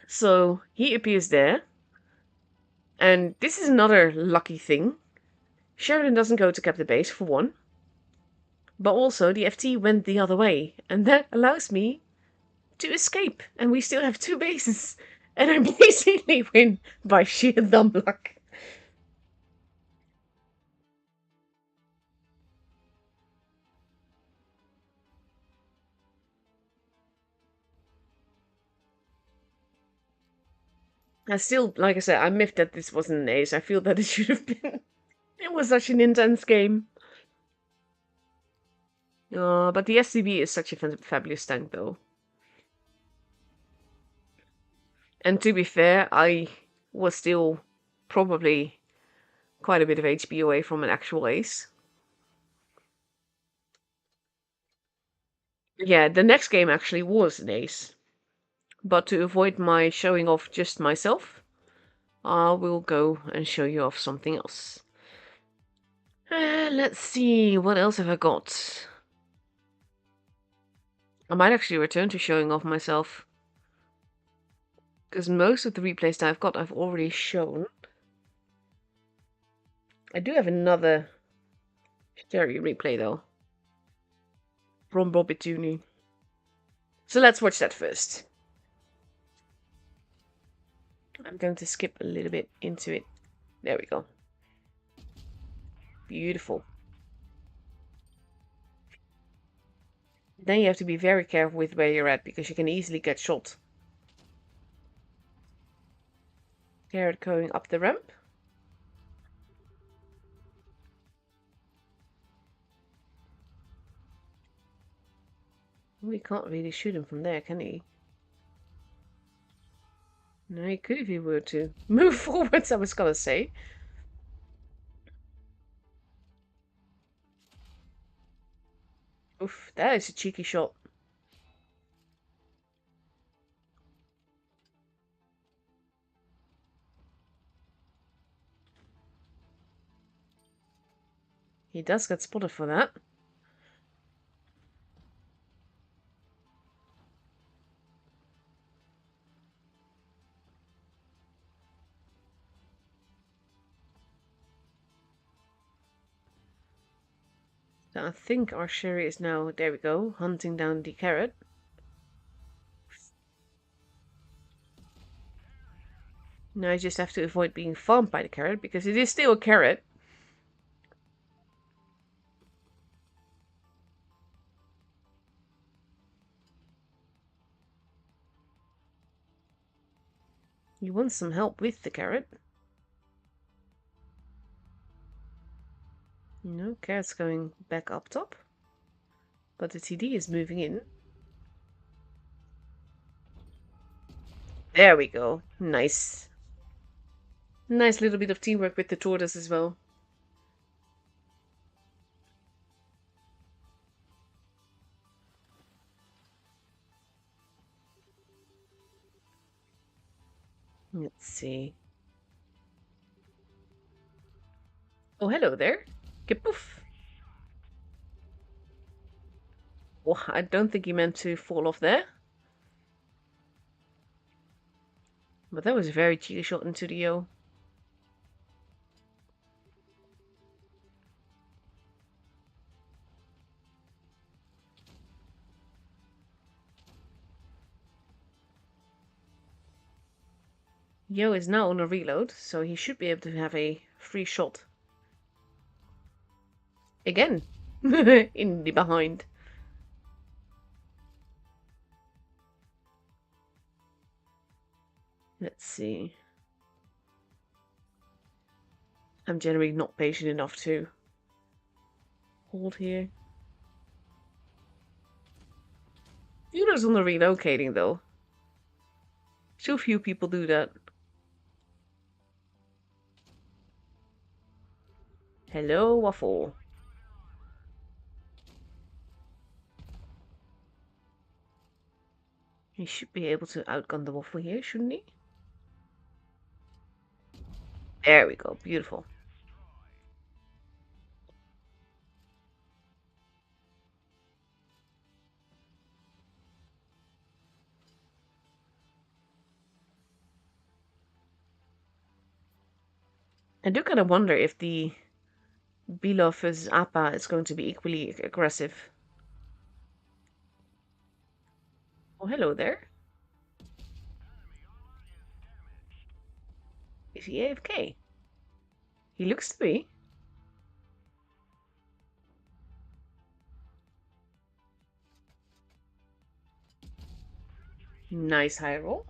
So he appears there. And this is another lucky thing. Sheridan doesn't go to cap the base, for one. But also, the FT went the other way. And that allows me to escape. And we still have 2 bases. And I basically win by sheer dumb luck. I still, like I said, I'm miffed that this wasn't an ace. I feel that it should have been. It was such an intense game. But the SCB is such a fabulous tank, though. And to be fair, I was still probably quite a bit of HP away from an actual ace. Yeah, the next game actually was an ace. But to avoid my showing off just myself, I will go and show you off something else. Let's see, what else have I got? I might actually return to showing off myself. Because most of the replays that I've got, I've already shown. I do have another Sherry replay, though. From Bobby Tooney. So let's watch that first. I'm going to skip a little bit into it. There we go. Beautiful. Then you have to be very careful with where you're at, because you can easily get shot. Carrot going up the ramp. We can't really shoot him from there, can he? No, he could if he were to move forwards, I was gonna say. Oof, that is a cheeky shot. He does get spotted for that. So I think our Sherry is now, there we go, hunting down the carrot. Now I just have to avoid being farmed by the carrot, because it is still a carrot. You want some help with the carrot. No, carrot's going back up top. But the TD is moving in. There we go. Nice. Nice little bit of teamwork with the tortoise as well. Let's see. Oh, hello there. Kapoof. Oh, I don't think he meant to fall off there. But that was a very cheeky shot into the O. Yo is now on a reload, so he should be able to have a free shot. Again. In the behind. Let's see. I'm generally not patient enough to hold here. Yudo's on the relocating though. So few people do that. Hello, Waffle. He should be able to outgun the Waffle here, shouldn't he? There we go, beautiful. I do kind of wonder if the Belov's Appa is going to be equally aggressive. Oh, hello there. Is he AFK? He looks to be. Nice high roll.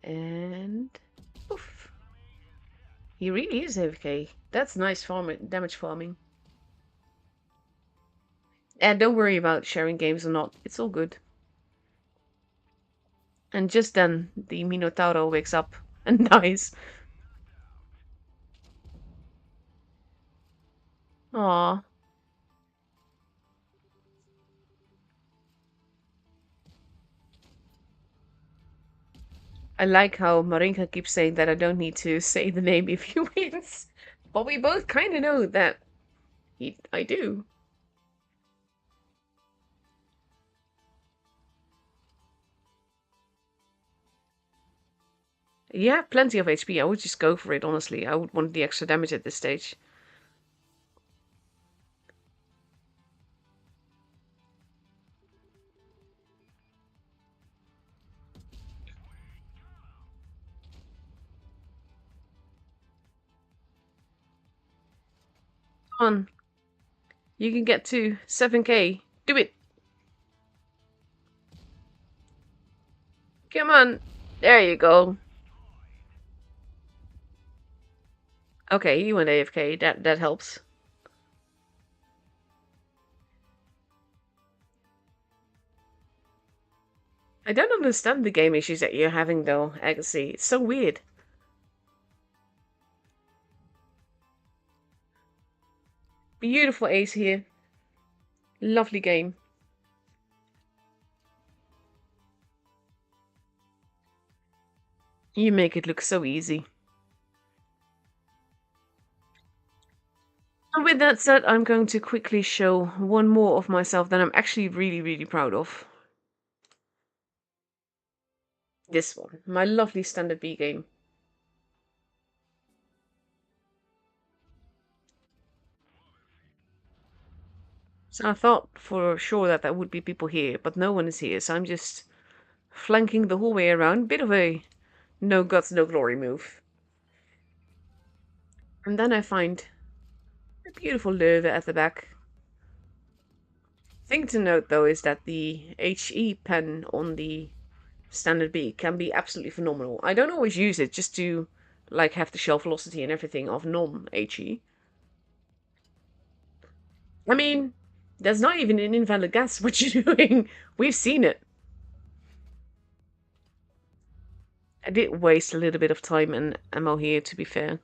And poof. He really is AFK. That's nice damage farming. And don't worry about sharing games or not. It's all good. And just then, the Minotauro wakes up and dies. Aww. I like how Marinka keeps saying that I don't need to say the name if he wins. But we both kind of know that I do. Yeah, plenty of HP. I would just go for it, honestly. I would want the extra damage at this stage. Come on. You can get to 7k. Do it. Come on. There you go. Okay, you went AFK. That helps. I don't understand the game issues that you're having though, Agassi. It's so weird. Beautiful ace here. Lovely game. You make it look so easy. And with that said, I'm going to quickly show one more of myself that I'm actually really, really proud of. This one, my lovely standard B game. So I thought for sure that there would be people here, but no one is here, so I'm just flanking the whole way around. Bit of a no guts, no glory move. And then I find a beautiful lure at the back. Thing to note though is that the HE pen on the standard B can be absolutely phenomenal. I don't always use it just to like have the shell velocity and everything of non-HE. I mean, there's not even an invalid gas what you're doing. We've seen it. I did waste a little bit of time and ammo here, to be fair.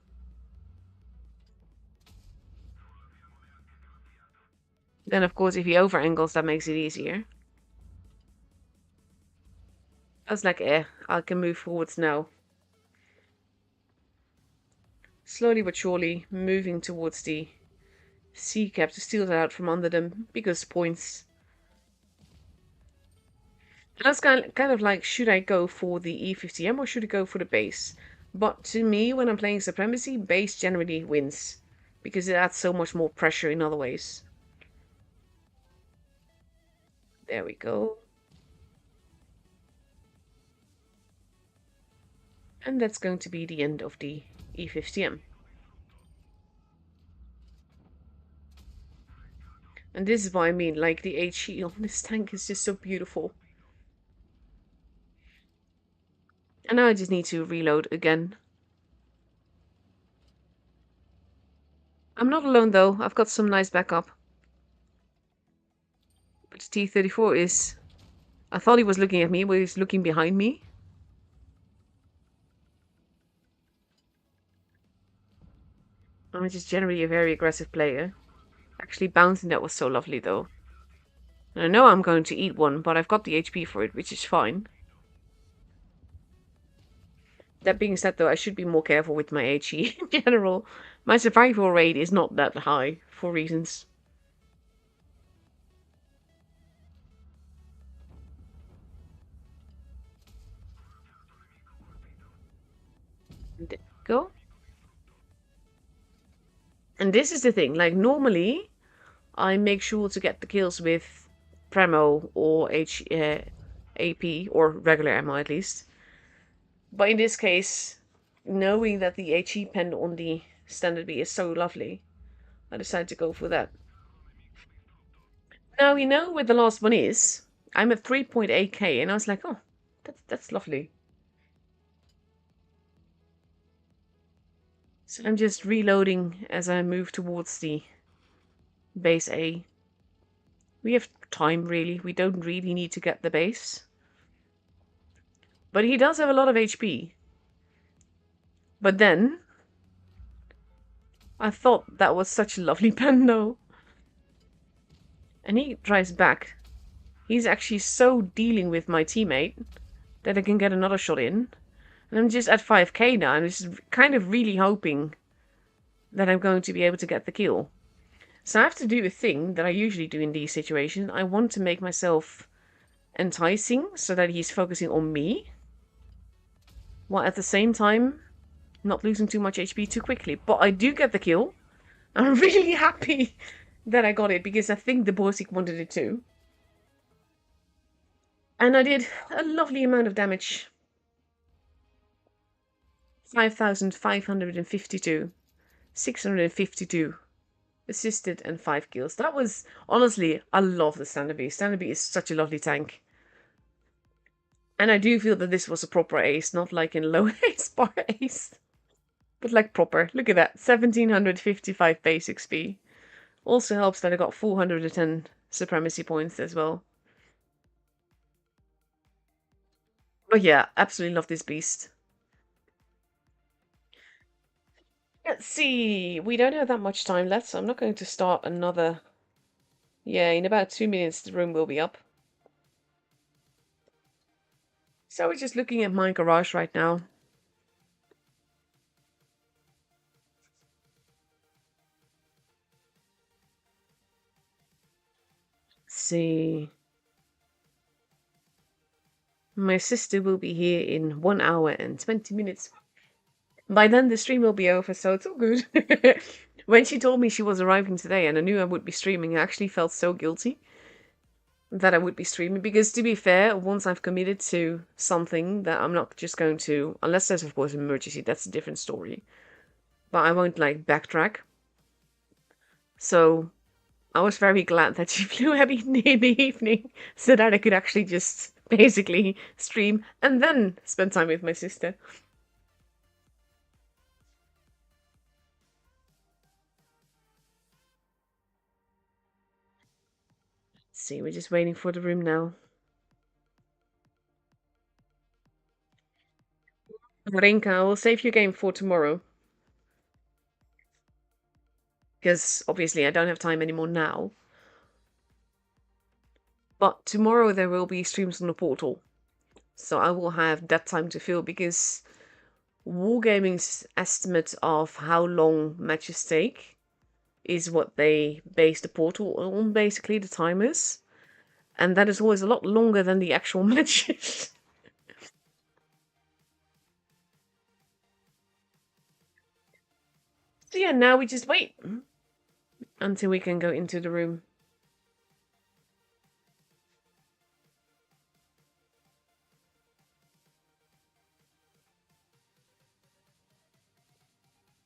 Then, of course, if he over angles, that makes it easier. I was like, I can move forwards now. Slowly but surely, moving towards the sea cap to steal that out from under them, because points. And I was kind of like, should I go for the E50M or should I go for the base? But to me, when I'm playing Supremacy, base generally wins, because it adds so much more pressure in other ways. There we go. And that's going to be the end of the E50M. And this is what I mean, like the HE on this tank is just so beautiful. And now I just need to reload again. I'm not alone though, I've got some nice backup. But the T-34 is... I thought he was looking at me, but he's looking behind me. I'm just generally a very aggressive player. Actually, bouncing that was so lovely though. And I know I'm going to eat one, but I've got the HP for it, which is fine. That being said though, I should be more careful with my HE in general. My survival rate is not that high, for reasons. There we go. And this is the thing, like normally I make sure to get the kills with Premo or AP or regular ammo at least. But in this case, knowing that the HE pen on the standard B is so lovely, I decided to go for that. Now, you know where the last one is? I'm at 3.8k, and I was like, oh, that's lovely. So I'm just reloading as I move towards the base A. We have time, really. We don't really need to get the base. But he does have a lot of HP. But then, I thought that was such a lovely pen, though. And he drives back. He's actually so dealing with my teammate that I can get another shot in. And I'm just at 5k now, and just kind of really hoping that I'm going to be able to get the kill. So I have to do a thing that I usually do in these situations. I want to make myself enticing so that he's focusing on me, while at the same time not losing too much HP too quickly. But I do get the kill. I'm really happy that I got it, because I think the Borsig wanted it too. And I did a lovely amount of damage. 5,552. 652. Assisted and 5 kills. That was, honestly, I love the Standard B. Standard B is such a lovely tank. And I do feel that this was a proper ace, not like in low ace bar ace. But like proper. Look at that. 1755 base XP. Also helps that I got 410 supremacy points as well. But yeah, absolutely love this beast. Let's see. We don't have that much time left, so I'm not going to start another. Yeah, in about 2 minutes the room will be up. So we're just looking at my garage right now. Let's see. My sister will be here in 1 hour and 20 minutes. By then the stream will be over, so it's all good. When she told me she was arriving today and I knew I would be streaming, I actually felt so guilty that I would be streaming, because to be fair, once I've committed to something, that I'm not just going to, unless there's of course an emergency, that's a different story. But I won't like backtrack. So I was very glad that she flew heavy in the evening so that I could actually just basically stream and then spend time with my sister. Let's see, we're just waiting for the room now. Marinka, I will save your game for tomorrow. Because obviously I don't have time anymore now. But tomorrow there will be streams on the portal. So I will have that time to fill, because Wargaming's estimate of how long matches take is what they base the portal on, basically, the timers. And that is always a lot longer than the actual matches. So yeah, now we just wait until we can go into the room.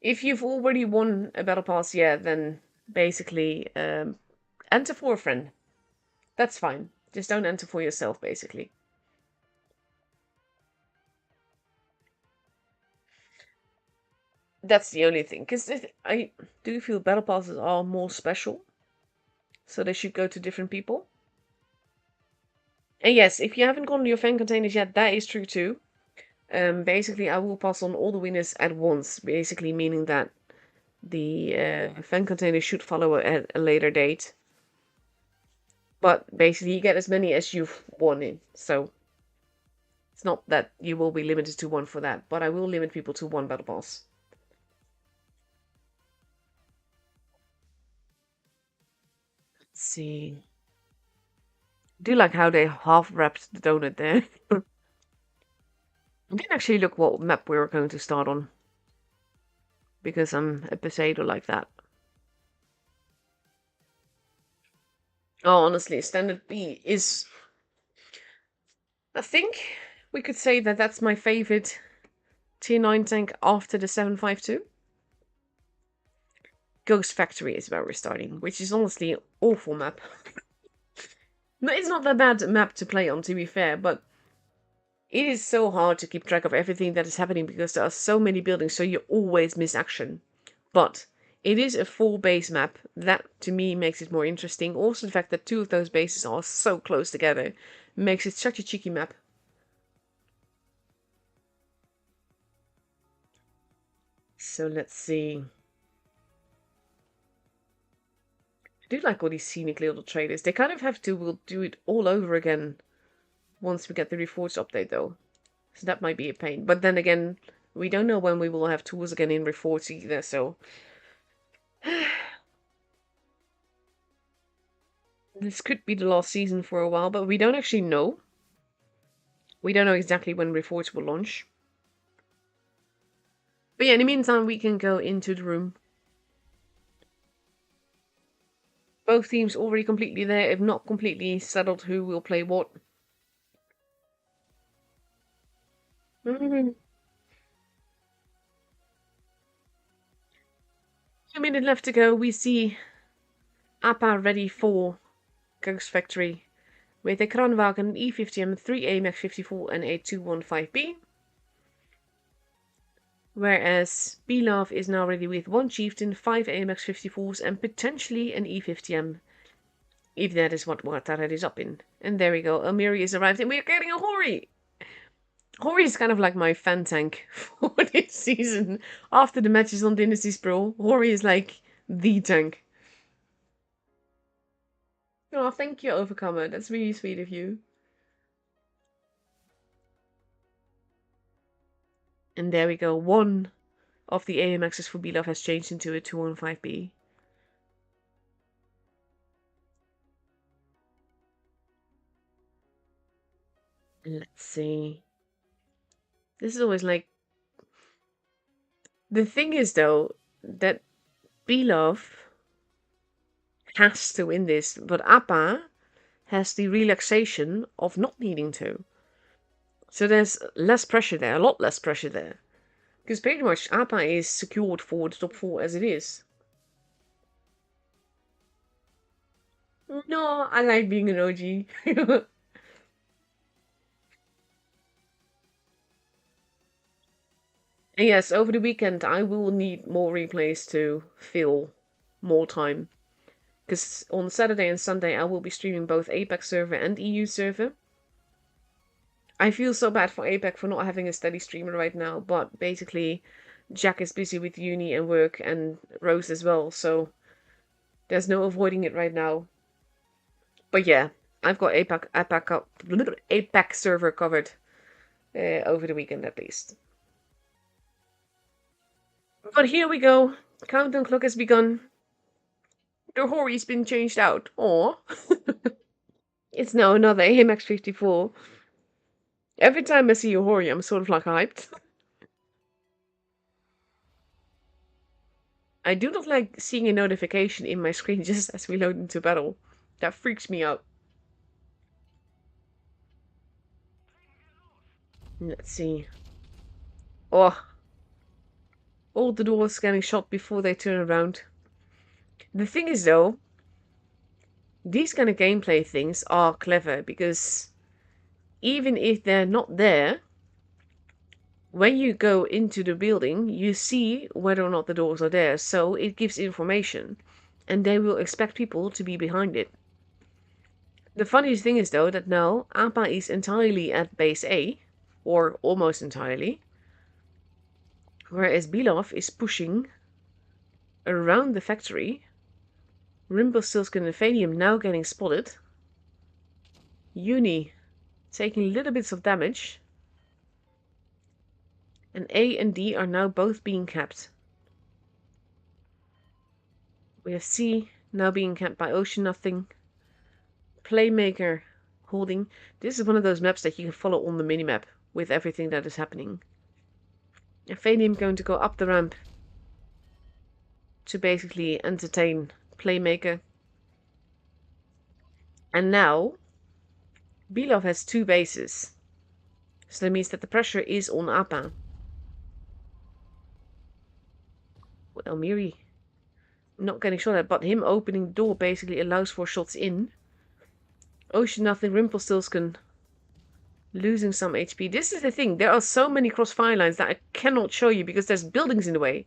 If you've already won a battle pass, yeah, then basically enter for a friend. That's fine. Just don't enter for yourself, basically. That's the only thing, because I do feel battle passes are more special, so they should go to different people. And yes, if you haven't gotten your fan containers yet, that is true too. Basically, I will pass on all the winners at once, basically meaning that the fan container should follow at a later date. But basically, you get as many as you've won in, so it's not that you will be limited to one for that, but I will limit people to one battle pass. Let's see. I do like how they half-wrapped the donut there. I didn't actually look what map we were going to start on. because I'm a potato like that. Oh, honestly, Standard B is... I think we could say that that's my favorite Tier 9 tank after the 752. Ghost Factory is where we're starting, which is honestly an awful map. No, it's not that bad map to play on, to be fair, but it is so hard to keep track of everything that is happening because there are so many buildings, so you always miss action. But it is a full base map. That, to me, makes it more interesting. Also, the fact that two of those bases are so close together makes it such a cheeky map. So let's see. I do like all these scenic little traders. They kind of have to, we'll do it all over again once we get the Reforged update, though. So that might be a pain. But then again, we don't know when we will have tools again in Reforged either, so... This could be the last season for a while, but we don't actually know. We don't know exactly when Reforged will launch. But yeah, in the meantime, we can go into the room. Both teams already completely there, if not completely settled who will play what. Mm-hmm. 2 minutes left to go. We see Appa ready for Ghost Factory with a Kranwagen, an E50M, 3 AMX 54 and a 215B. Whereas Belov is now ready with 1 Chieftain, 5 AMX 54s and potentially an E50M. If that is what Tarat is up in. And there we go, Almiri is arrived and we're getting a Hori! Hori is kind of like my fan tank for this season. After the matches on Dynasty Sprawl, Hori is like the tank. Oh, thank you, Overcomer. That's really sweet of you. And there we go. One of the AMXs for Belov has changed into a 215B. Let's see. This is always like... The thing is, though, that Belov has to win this, but Appa has the relaxation of not needing to. So there's less pressure there, a lot less pressure there. Because pretty much Appa is secured for the top 4 as it is. No, I like being an OG. And yes, over the weekend I will need more replays to fill more time. Because on Saturday and Sunday I will be streaming both APAC server and EU server. I feel so bad for APAC for not having a steady streamer right now, but basically Jack is busy with uni and work and Rose as well, so there's no avoiding it right now. But yeah, I've got APAC server covered over the weekend at least. But here we go. Countdown clock has begun. The Hori's been changed out. Aw. It's now another AMX 54. Every time I see a Hori, I'm sort of like hyped. I do not like seeing a notification in my screen just as we load into battle. That freaks me out. Let's see. Oh. All the doors getting shot before they turn around. The thing is, though, these kind of gameplay things are clever because even if they're not there, when you go into the building, you see whether or not the doors are there, so it gives information, and they will expect people to be behind it. The funniest thing is, though, that now Appa is entirely at base A, or almost entirely, whereas Belov is pushing around the factory. Rumpelstiltskin and Vanium now getting spotted. Uni taking little bits of damage. And A and D are now both being capped. We have C now being capped by Ocean Nothing. Playmaker holding. This is one of those maps that you can follow on the minimap with everything that is happening. And Vanium going to go up the ramp to basically entertain Playmaker. And now, Belov has 2 bases. So that means that the pressure is on Appa. Well, Elmiri not getting shot at, but him opening the door basically allows for shots in. Ocean nothing, Rumpelstiltskin losing some HP. This is the thing, there are so many cross-fire lines that I cannot show you because there's buildings in the way.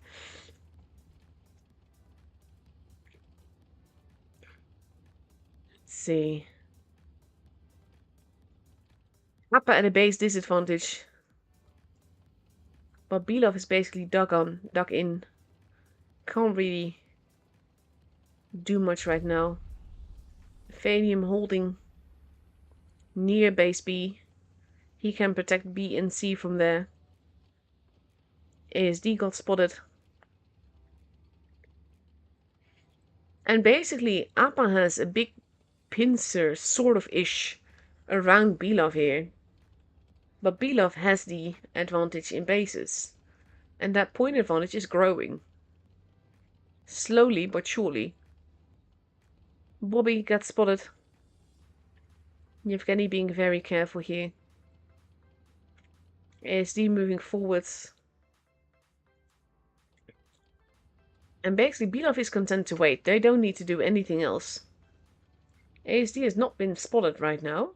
Let's see. Appa at a base disadvantage. But Belov is basically dug in. Can't really do much right now. Valium holding near base B. He can protect B and C from there. ASD got spotted. And basically, Appa has a big pincer, sort of ish, around Belov here. But Belov has the advantage in bases. And that point advantage is growing. Slowly but surely. Bobby gets spotted. Yevgeny being very careful here. ASD moving forwards. And basically Belov is content to wait. They don't need to do anything else. ASD has not been spotted right now.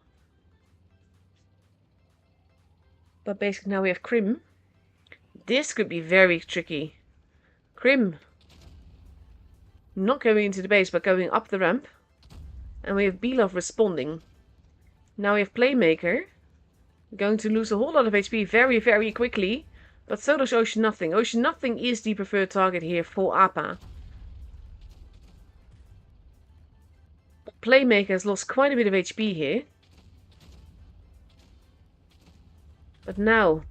But basically now we have Krim. This could be very tricky. Krim not going into the base, but going up the ramp. And we have Belov responding. Now we have Playmaker. Going to lose a whole lot of HP very, very quickly. But so does Ocean Nothing. Ocean Nothing is the preferred target here for Appa. Playmaker has lost quite a bit of HP here. But now,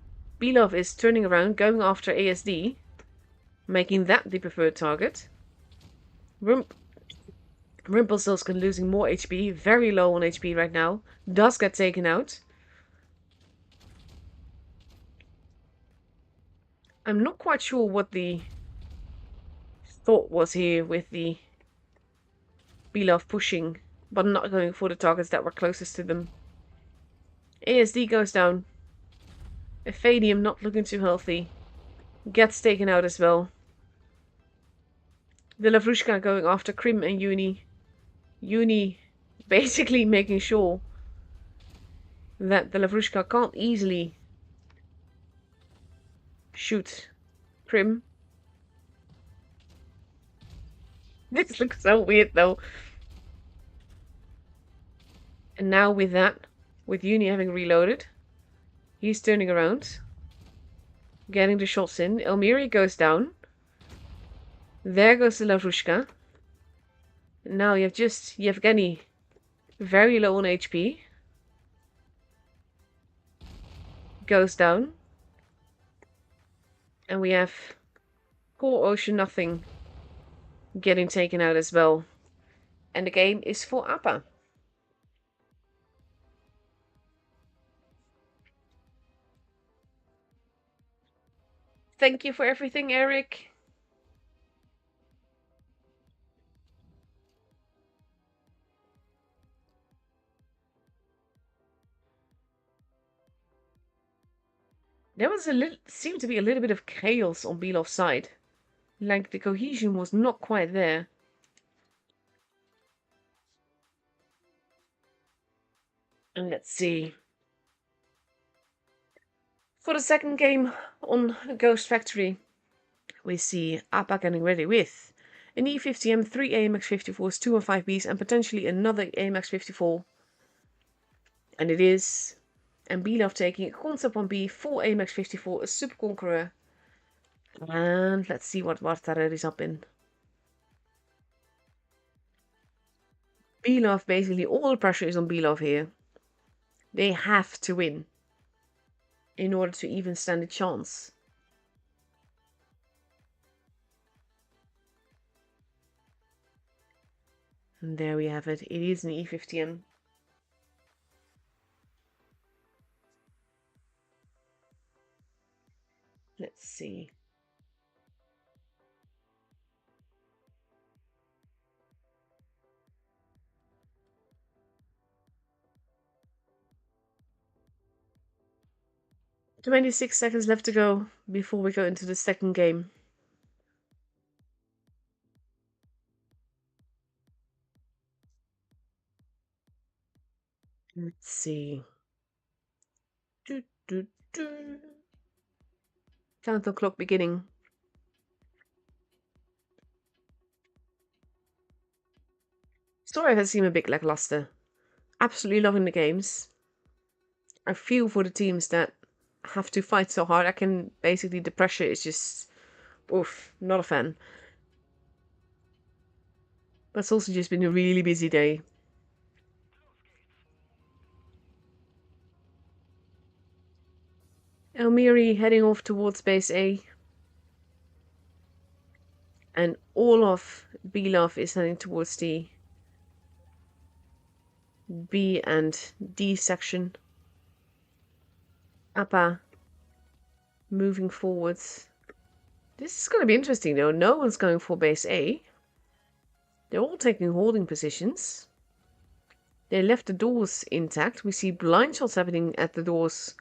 Belov is turning around, going after ASD. Making that the preferred target. Rumpelstiltskin losing more HP. Very low on HP right now. Does get taken out. I'm not quite sure what the thought was here with the Belov pushing, but not going for the targets that were closest to them. ASD goes down. Ephadium not looking too healthy. Gets taken out as well. The Lavrushka going after Krim and Uni. Uni basically making sure that the Lavrushka can't easily shoot Krim. This looks so weird though. And now with that, with Uni having reloaded, he's turning around. Getting the shots in. Elmiri goes down. There goes the Lavrushka. Now you have just Yevgeny very low on HP. Goes down. And we have poor Ocean Nothing getting taken out as well. And the game is for Appa. Thank you for everything, Eric. There was seemed to be a little bit of chaos on Belov's side. Like the cohesion was not quite there. And let's see. For the second game on Ghost Factory, we see Appa getting ready with an E50M, 3 AMX-54s, 2 and 5Bs, and potentially another AMX-54. And it is. And Belov taking a Concept 1B, 4 AMX-54, a Super Conqueror. And let's see what Vartarer is up in. Belov, basically all the pressure is on Belov here. They have to win in order to even stand a chance. And there we have it. It is an E50M. Let's see. 26 seconds left to go before we go into the second game. Let's see. Countdown clock beginning. Story has seemed a bit lackluster. Absolutely loving the games. I feel for the teams that have to fight so hard. The pressure is just, oof, not a fan. But it's also just been a really busy day. Elmiri heading off towards base A. And all of Belov is heading towards the B and D section. Appa moving forwards. This is going to be interesting though. No one's going for base A. They're all taking holding positions. They left the doors intact. We see blind shots happening at the doors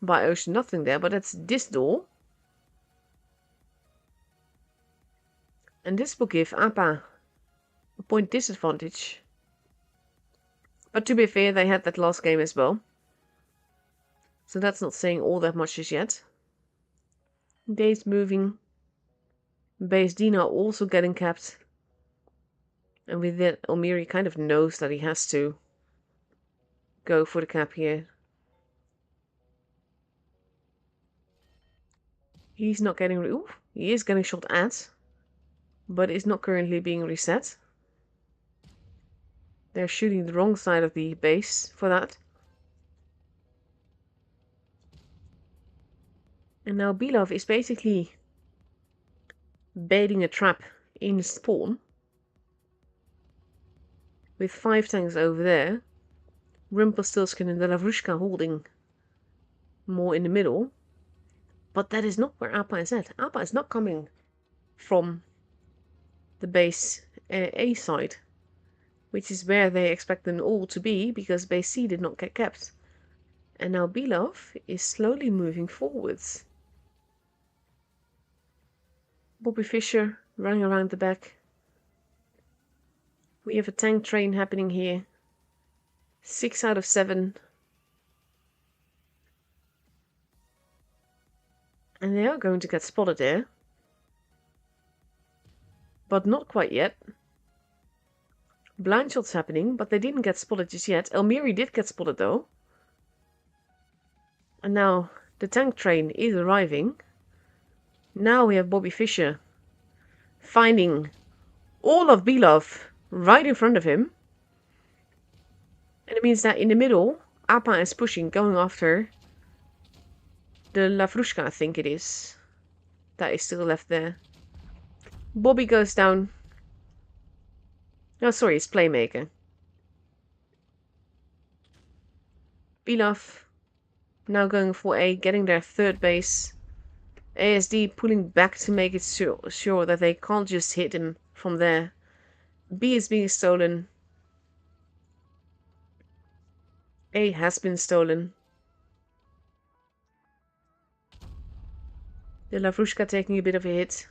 by Ocean. Nothing there, but that's this door. And this will give Appa a point disadvantage. But to be fair, they had that last game as well. So that's not saying all that much as yet. Days moving. Base D now also getting capped. And with that, Elmiri kind of knows that he has to go for the cap here. He's not getting... Ooh, he is getting shot at. But it's not currently being reset. They're shooting the wrong side of the base for that. And now Belov is basically baiting a trap in spawn. With 5 tanks over there. Rumpelstiltskin and the Lavrushka holding more in the middle. But that is not where Appa is at. Appa is not coming from the base A side, which is where they expect them all to be, because base C did not get kept. And now Belov is slowly moving forwards. Bobby Fischer running around the back. We have a tank train happening here. 6 out of 7. And they are going to get spotted there. But not quite yet. Blind shots happening, but they didn't get spotted just yet. Elmiri did get spotted though. And now the tank train is arriving. Now we have Bobby Fischer finding all of Belov right in front of him. And it means that in the middle, Appa is pushing, going after the Lavrushka, I think it is. That is still left there. Bobby goes down. Oh, sorry, it's Playmaker. Belov now going for A, getting their third base. ASD pulling back to make it sure that they can't just hit him from there. B is being stolen. A has been stolen. The Lavrushka taking a bit of a hit.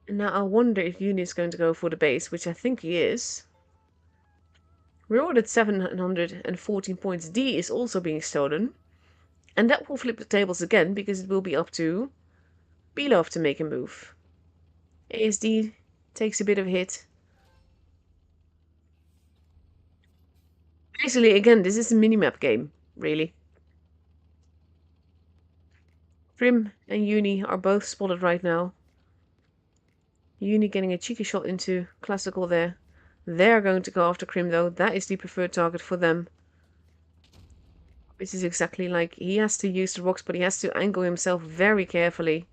And now I wonder if Uni is going to go for the base, which I think he is. We're all at 714 points. D is also being stolen. And that will flip the tables again, because it will be up to Belov to make a move. ASD takes a bit of a hit. Basically, again, this is a minimap game, really. Prim and Uni are both spotted right now. Uni getting a cheeky shot into Classical there. They're going to go after Krim though. That is the preferred target for them. This is exactly like he has to use the rocks, but he has to angle himself very carefully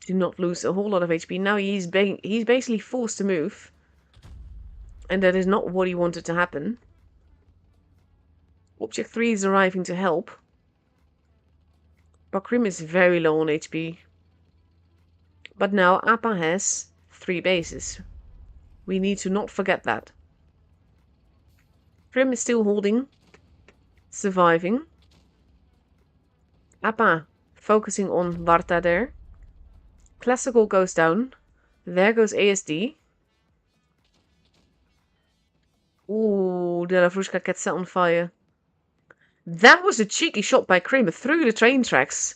to not lose a whole lot of HP. Now he's basically forced to move. And that is not what he wanted to happen. Object 3 is arriving to help. But Krim is very low on HP. But now Appa has 3 bases. We need to not forget that. Krim is still holding, surviving. Appa focusing on Varta there. Classical goes down. There goes ASD. Ooh, De La Frushka gets set on fire. That was a cheeky shot by Krim through the train tracks.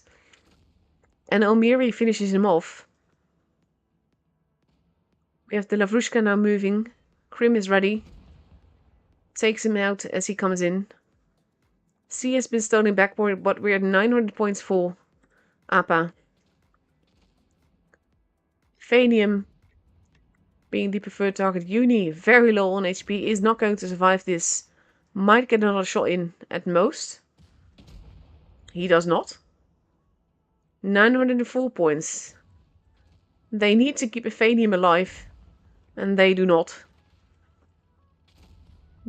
And Almiri finishes him off. We have De La Frushka now moving. Krim is ready. Takes him out as he comes in. C has been stolen backward, but we're at 900 points for Appa. Phanium being the preferred target. Uni, very low on HP, is not going to survive this. Might get another shot in at most. He does not. 904 points. They need to keep Ephanium alive, and they do not.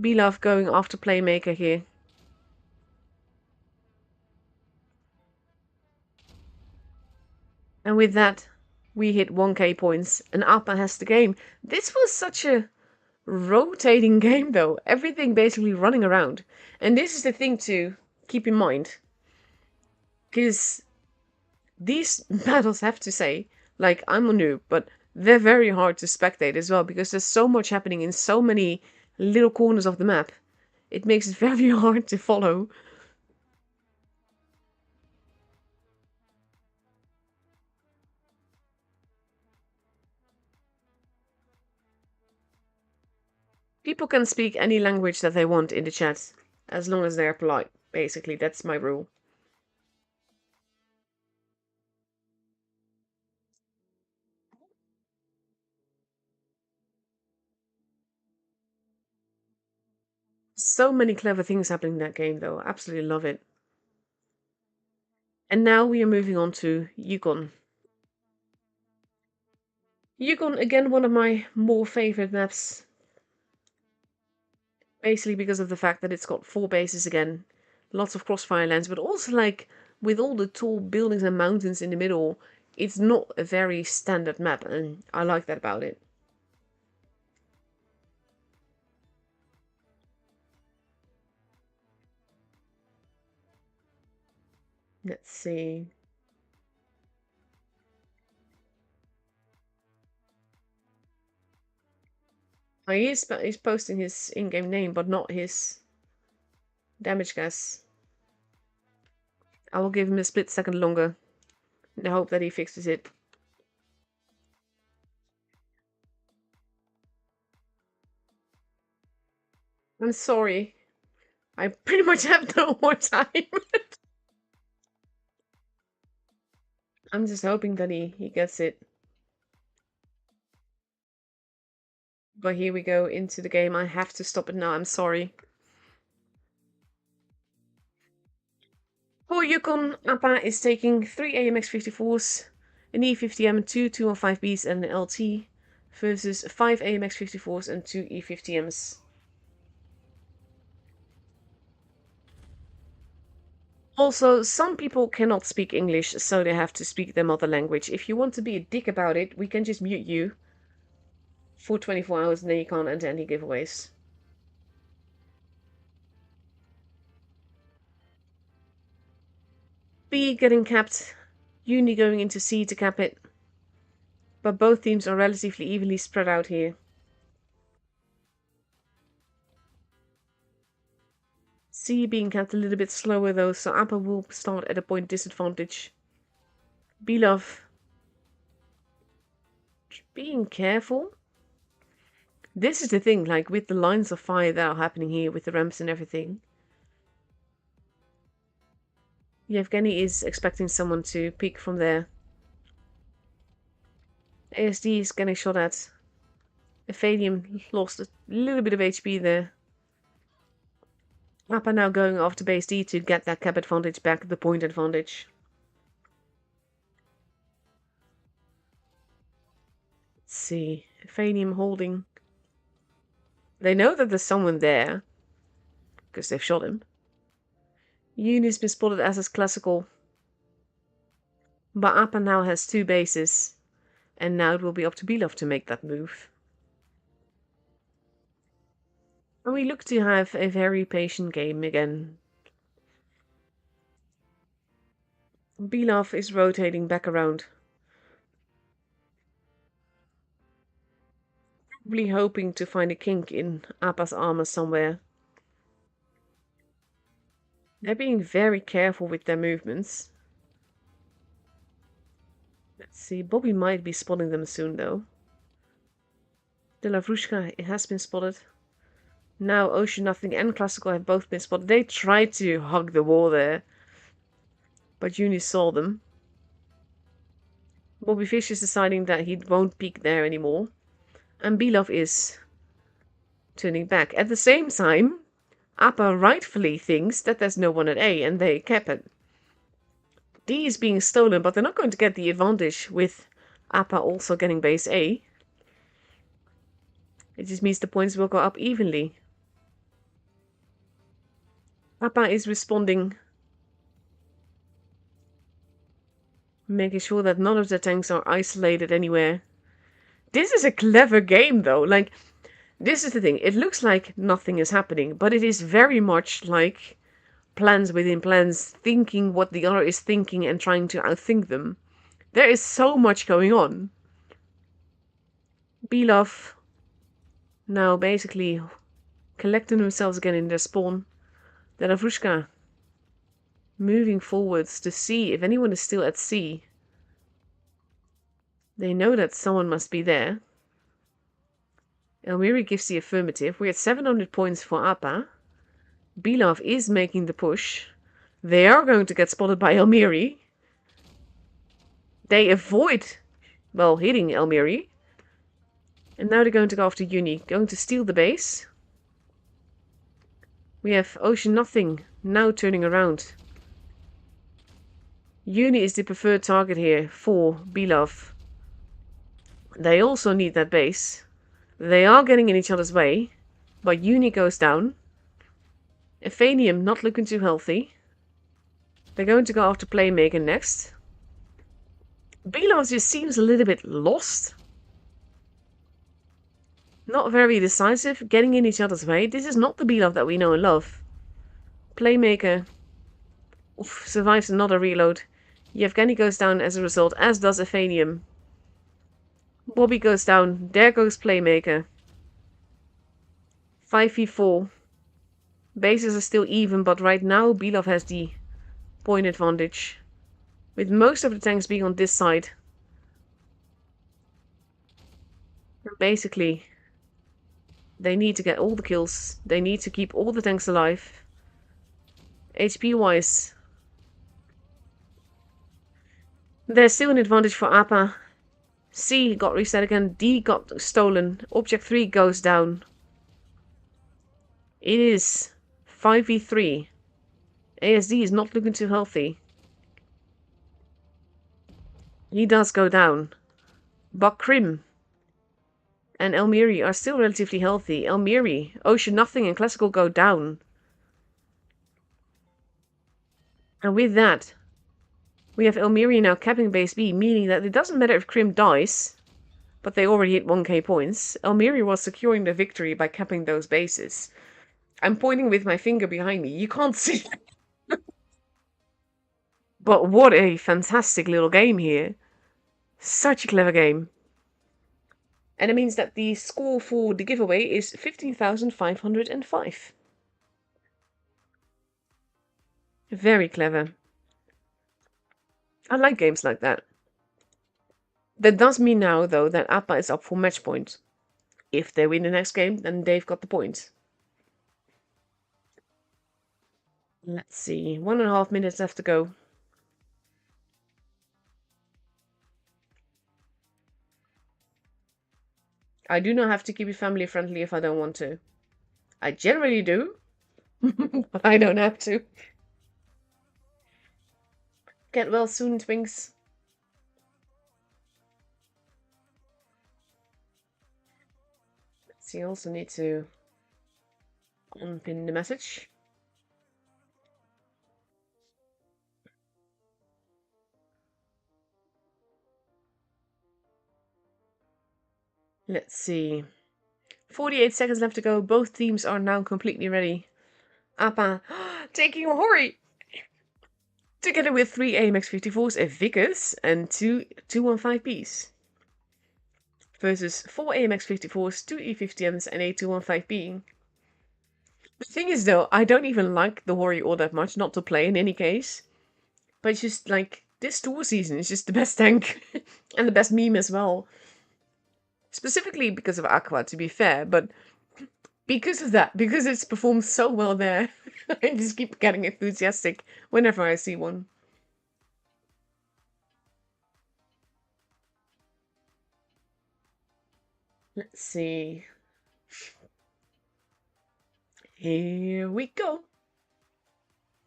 Bilaf going after Playmaker here. And with that, we hit 1k points, and Appa has the game. This was such a rotating game though. Everything basically running around. And this is the thing to keep in mind. Because these battles, have to say, like, I'm a noob, but they're very hard to spectate as well, because there's so much happening in so many little corners of the map. It makes it very hard to follow. People can speak any language that they want in the chat, as long as they're polite. Basically, that's my rule. So many clever things happening in that game, though. Absolutely love it. And now we are moving on to Yukon. Yukon, again, one of my more favorite maps. Basically because of the fact that it's got 4 bases again. Lots of crossfire lands, but also, like, with all the tall buildings and mountains in the middle, it's not a very standard map, and I like that about it. Let's see. Oh, he's posting his in-game name, but not his damage gas. I will give him a split second longer in the hope that he fixes it. I'm sorry. I pretty much have no more time. I'm just hoping that he gets it. But here we go into the game. I have to stop it now. I'm sorry. For Yukon, Appa is taking 3 AMX-54s, an E50M, 2 215Bs and an LT, versus 5 AMX-54s and 2 E50Ms. Also, some people cannot speak English, so they have to speak their mother language. If you want to be a dick about it, we can just mute you for 24 hours and then you can't enter any giveaways. B getting capped, Uni going into C to cap it. But both teams are relatively evenly spread out here. C being capped a little bit slower though, so Appa will start at a point disadvantage. B-Love being careful. This is the thing, like, with the lines of fire that are happening here, with the ramps and everything. Yevgeny is expecting someone to peek from there. ASD is getting shot at. Ephanium lost a little bit of HP there. Appa now going after base D to get that cap advantage back, the point advantage. Let's see. Ephanium holding. They know that there's someone there, because they've shot him. Uni's been spotted as his classical. But Appa now has 2 bases. And now it will be up to Belov to make that move. And we look to have a very patient game again. Belov is rotating back around, probably hoping to find a kink in Appa's armor somewhere. They're being very careful with their movements. Let's see, Bobby might be spotting them soon though. De La Vrushka has been spotted. Now Ocean Nothing and Classical have both been spotted. They tried to hug the wall there, but Uni saw them. Bobby Fish is deciding that he won't peek there anymore. And Belov is turning back. At the same time, Appa rightfully thinks that there's no one at A and they cap it. D is being stolen, but they're not going to get the advantage with Appa also getting base A. It just means the points will go up evenly. Appa is responding, making sure that none of the tanks are isolated anywhere. This is a clever game though. Like, this is the thing. It looks like nothing is happening, but it is very much like plans within plans, thinking what the other is thinking and trying to outthink them. There is so much going on. Belov now basically collecting themselves again in their spawn. The Lavrushka moving forwards to see if anyone is still at sea. They know that someone must be there. Elmiri gives the affirmative. We're at 700 points for Appa. Belov is making the push. They are going to get spotted by Elmiri. They avoid, well, hitting Elmiri. And now they're going to go after Uni, going to steal the base. We have Ocean Nothing now turning around. Uni is the preferred target here for Belov. They also need that base. They are getting in each other's way, but Uni goes down. Ephanium not looking too healthy. They're going to go after Playmaker next. Belov just seems a little bit lost. Not very decisive, getting in each other's way. This is not the Belov that we know and love. Playmaker survives another reload. Yevgeny goes down as a result, as does Ephanium. Bobby goes down. There goes Playmaker. 5v4. Bases are still even, but right now Belov has the point advantage. With most of the tanks being on this side. Basically, they need to get all the kills. They need to keep all the tanks alive. HP-wise, there's still an advantage for Appa. C got reset again. D got stolen. Object 3 goes down. It is 5v3. ASD is not looking too healthy. He does go down. But Krim and Elmiri are still relatively healthy. Elmiri, Ocean Nothing and Classical go down. And with that, we have Elmiri now capping base B, meaning that it doesn't matter if Krim dies, but they already hit 1k points. Elmiri was securing the victory by capping those bases. I'm pointing with my finger behind me. You can't see. But what a fantastic little game here. Such a clever game. And it means that the score for the giveaway is 15,505. Very clever. I like games like that. That does mean now, though, that Appa is up for match point. If they win the next game, then they've got the points. Let's see. 1.5 minutes left to go. I do not have to keep it family friendly if I don't want to. I generally do, but I don't have to. Get well soon, Twinks. Let's see, I also need to unpin the message. Let's see. 48 seconds left to go. Both teams are now completely ready. Appa taking a hurry. Together with 3 AMX 54s, a Vickers, and 2 215Bs. Versus 4 AMX 54s, 2 E50Ms, and a 215B. The thing is, though, I don't even like the Hori all that much, not to play in any case. But it's just like, this tour season is just the best tank. And the best meme as well. Specifically because of Aqua, to be fair, but because of that, because it's performed so well there, I just keep getting enthusiastic whenever I see one. Let's see. Here we go.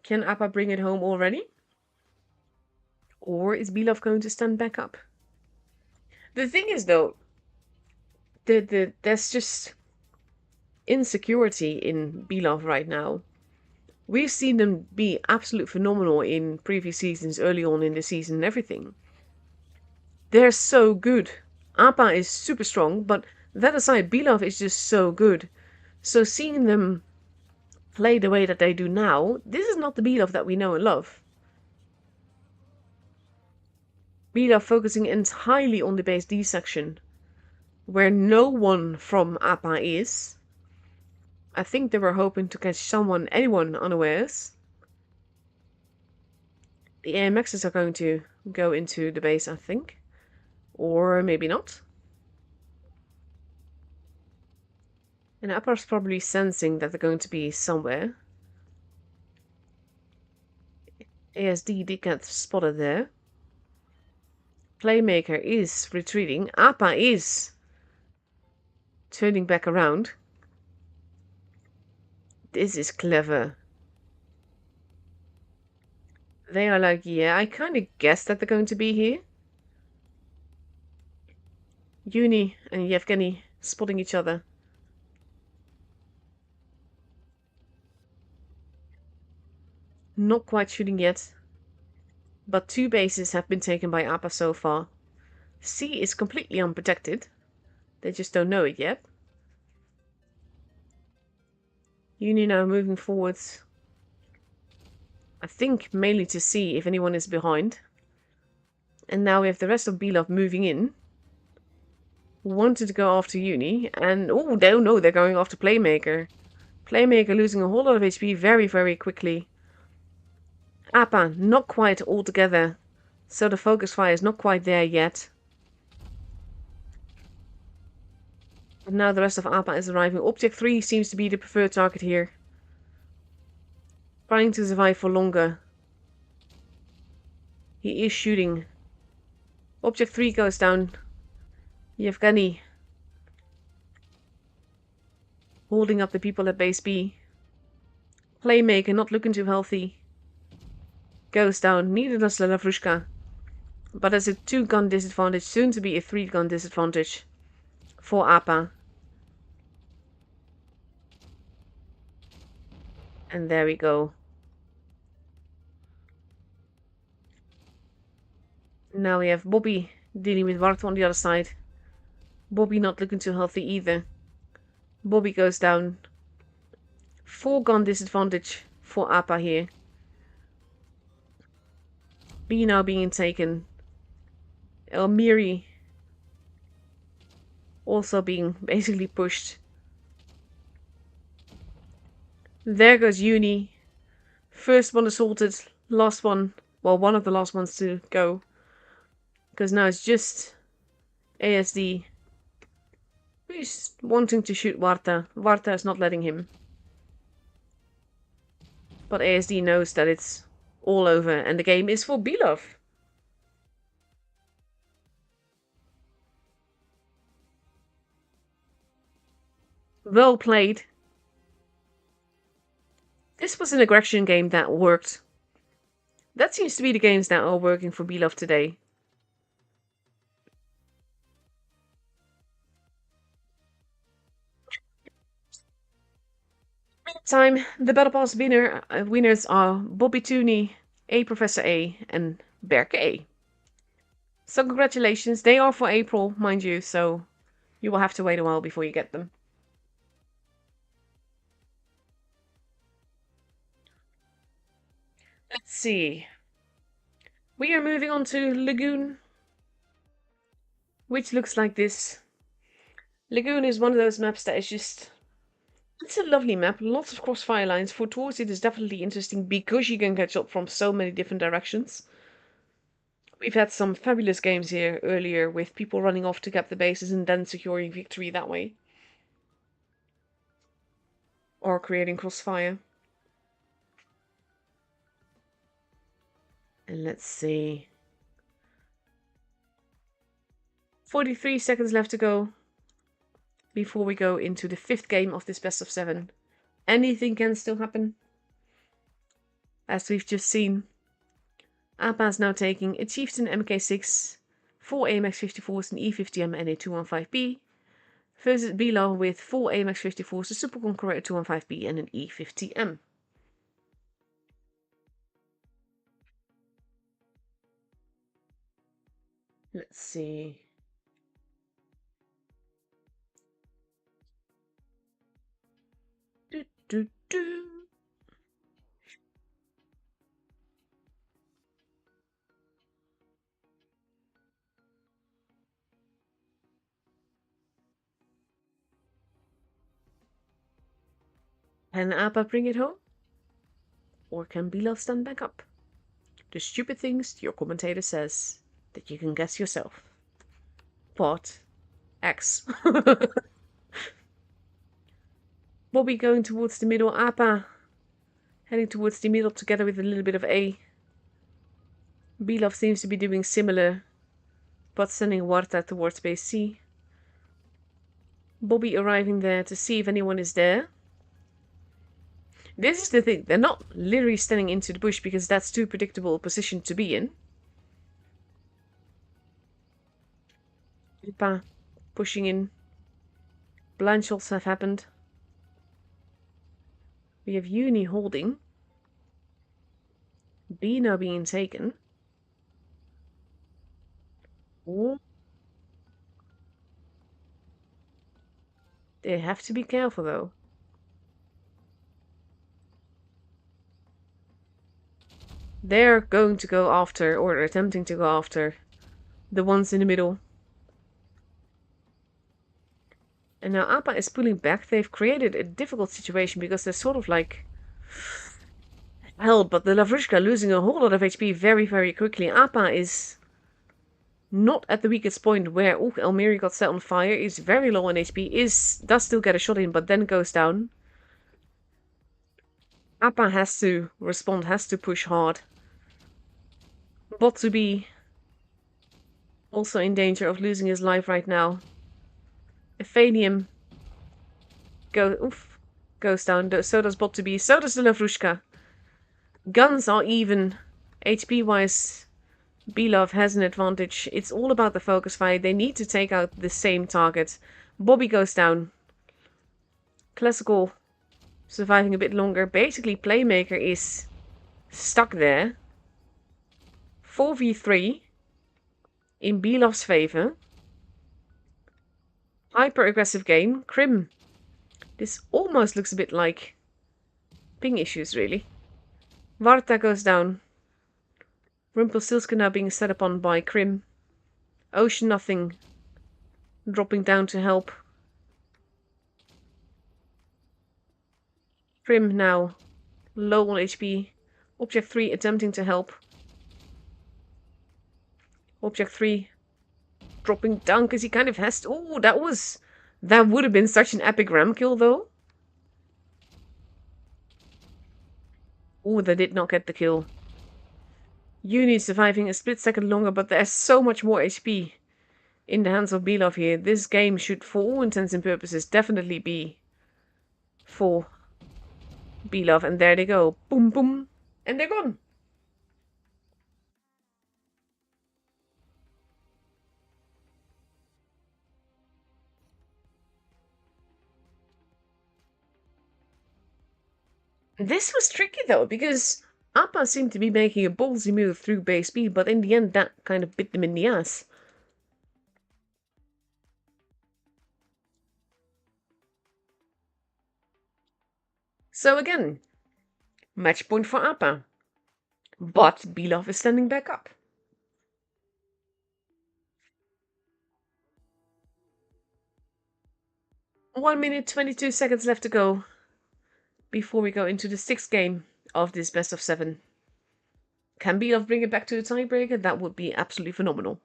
Can Appa bring it home already? Or is Belov going to stand back up? The thing is, though, there's just insecurity in Belov right now. We've seen them be absolute phenomenal in previous seasons, early on in the season and everything. They're so good. Appa is super strong, but that aside, Belov is just so good. So seeing them play the way that they do now, this is not the Belov that we know and love. Belov focusing entirely on the base D section, where no one from Appa is. I think they were hoping to catch anyone unawares. The AMXs are going to go into the base, I think. Or maybe not. And Appa's probably sensing that they're going to be somewhere. ASD did get spotted there. Playmaker is retreating. Appa is turning back around. This is clever. They are like, yeah, I kind of guessed that they're going to be here. Uni and Yevgeny spotting each other. Not quite shooting yet. But 2 bases have been taken by Appa so far. C is completely unprotected. They just don't know it yet. Uni now moving forwards. I think mainly to see if anyone is behind. And now we have the rest of Belov moving in. Wanted to go after Uni. And, oh, no, they're going after Playmaker. Playmaker losing a whole lot of HP very, very quickly. Appa, not quite all together. So the focus fire is not quite there yet. And now the rest of Appa is arriving. Object 3 seems to be the preferred target here. Trying to survive for longer. He is shooting. Object 3 goes down. Yevgeny holding up the people at base B. Playmaker not looking too healthy. Goes down. Neither does Lavrushka. But there's a 2-gun disadvantage, soon to be a 3-gun disadvantage for Appa. And there we go. Now we have Bobby dealing with Varto on the other side. Bobby not looking too healthy either. Bobby goes down. 4-gun disadvantage for Appa here. B now being taken. Elmiri also being basically pushed. There goes Uni. First one assaulted. Last one. Well, one of the last ones to go. Because now it's just ASD who's wanting to shoot Varta. Varta is not letting him. But ASD knows that it's all over and the game is for Belov. Well played. This was an aggression game that worked. That seems to be the games that are working for Belov today. Time. The Battle Pass winners are Bobby Tooney, A Professor A, and Berke A. So congratulations. They are for April, mind you, so you will have to wait a while before you get them. Let's see. We are moving on to Lagoon, which looks like this. Lagoon is one of those maps that is just... It's a lovely map, lots of crossfire lines. For tours it is definitely interesting because you can get shot from so many different directions. We've had some fabulous games here earlier with people running off to cap the bases and then securing victory that way. Or creating crossfire. And let's see. 43 seconds left to go before we go into the 5th game of this best of 7. Anything can still happen. As we've just seen. APA is now taking a Chieftain MK6, 4 AMX 54s, an E50M and a 215B. Versus Bila with 4 AMX 54s, a Super Conqueror, a 215B and an E50M. Let's see. Do, do, do. Can APA bring it home? Or can Bila stand back up? The stupid things your commentator says that you can guess yourself. Part X. Bobby going towards the middle. APA heading towards the middle together with a little bit of A. Bilov seems to be doing similar, but sending Warta towards base C. Bobby arriving there to see if anyone is there. This is the thing, they're not literally standing into the bush because that's too predictable a position to be in. APA pushing in. Blind shots have happened. We have Uni holding. B now being taken. Oh. They have to be careful though. They're going to go after, or attempting to go after, the ones in the middle. And now APA is pulling back. They've created a difficult situation because they're sort of like held, but the Lavrushka losing a whole lot of HP very, very quickly. APA is not at the weakest point where Elmiri got set on fire, is very low on HP, does still get a shot in, but then goes down. APA has to respond, has to push hard. Bot to be also in danger of losing his life right now. Ephanium goes down, so does Bot to be, so does the Lavrushka. Guns are even. HP-wise, Belov has an advantage. It's all about the focus fire. They need to take out the same target. Bobby goes down. Classical surviving a bit longer. Basically, Playmaker is stuck there. 4v3 in Belov's favor. Hyper-aggressive game. Krim. This almost looks a bit like ping issues, really. Varta goes down. Rumpelstiltskin now being set upon by Krim. Ocean nothing. Dropping down to help. Krim now low on HP. Object 3 attempting to help. Object 3 dropping down because he kind of has to... Oh, that would have been such an epic ram kill, though. Oh, they did not get the kill. Uni surviving a split second longer, but there's so much more HP in the hands of Belov here. This game should, for all intents and purposes, definitely be for Belov. And there they go. Boom, boom. And they're gone. This was tricky, though, because Appa seemed to be making a ballsy move through base B, but in the end that kind of bit them in the ass. So again, match point for Appa. But Belov is standing back up. 1 minute 22 seconds left to go before we go into the 6th game of this best of 7. Can Belov bring it back to the tiebreaker? That would be absolutely phenomenal.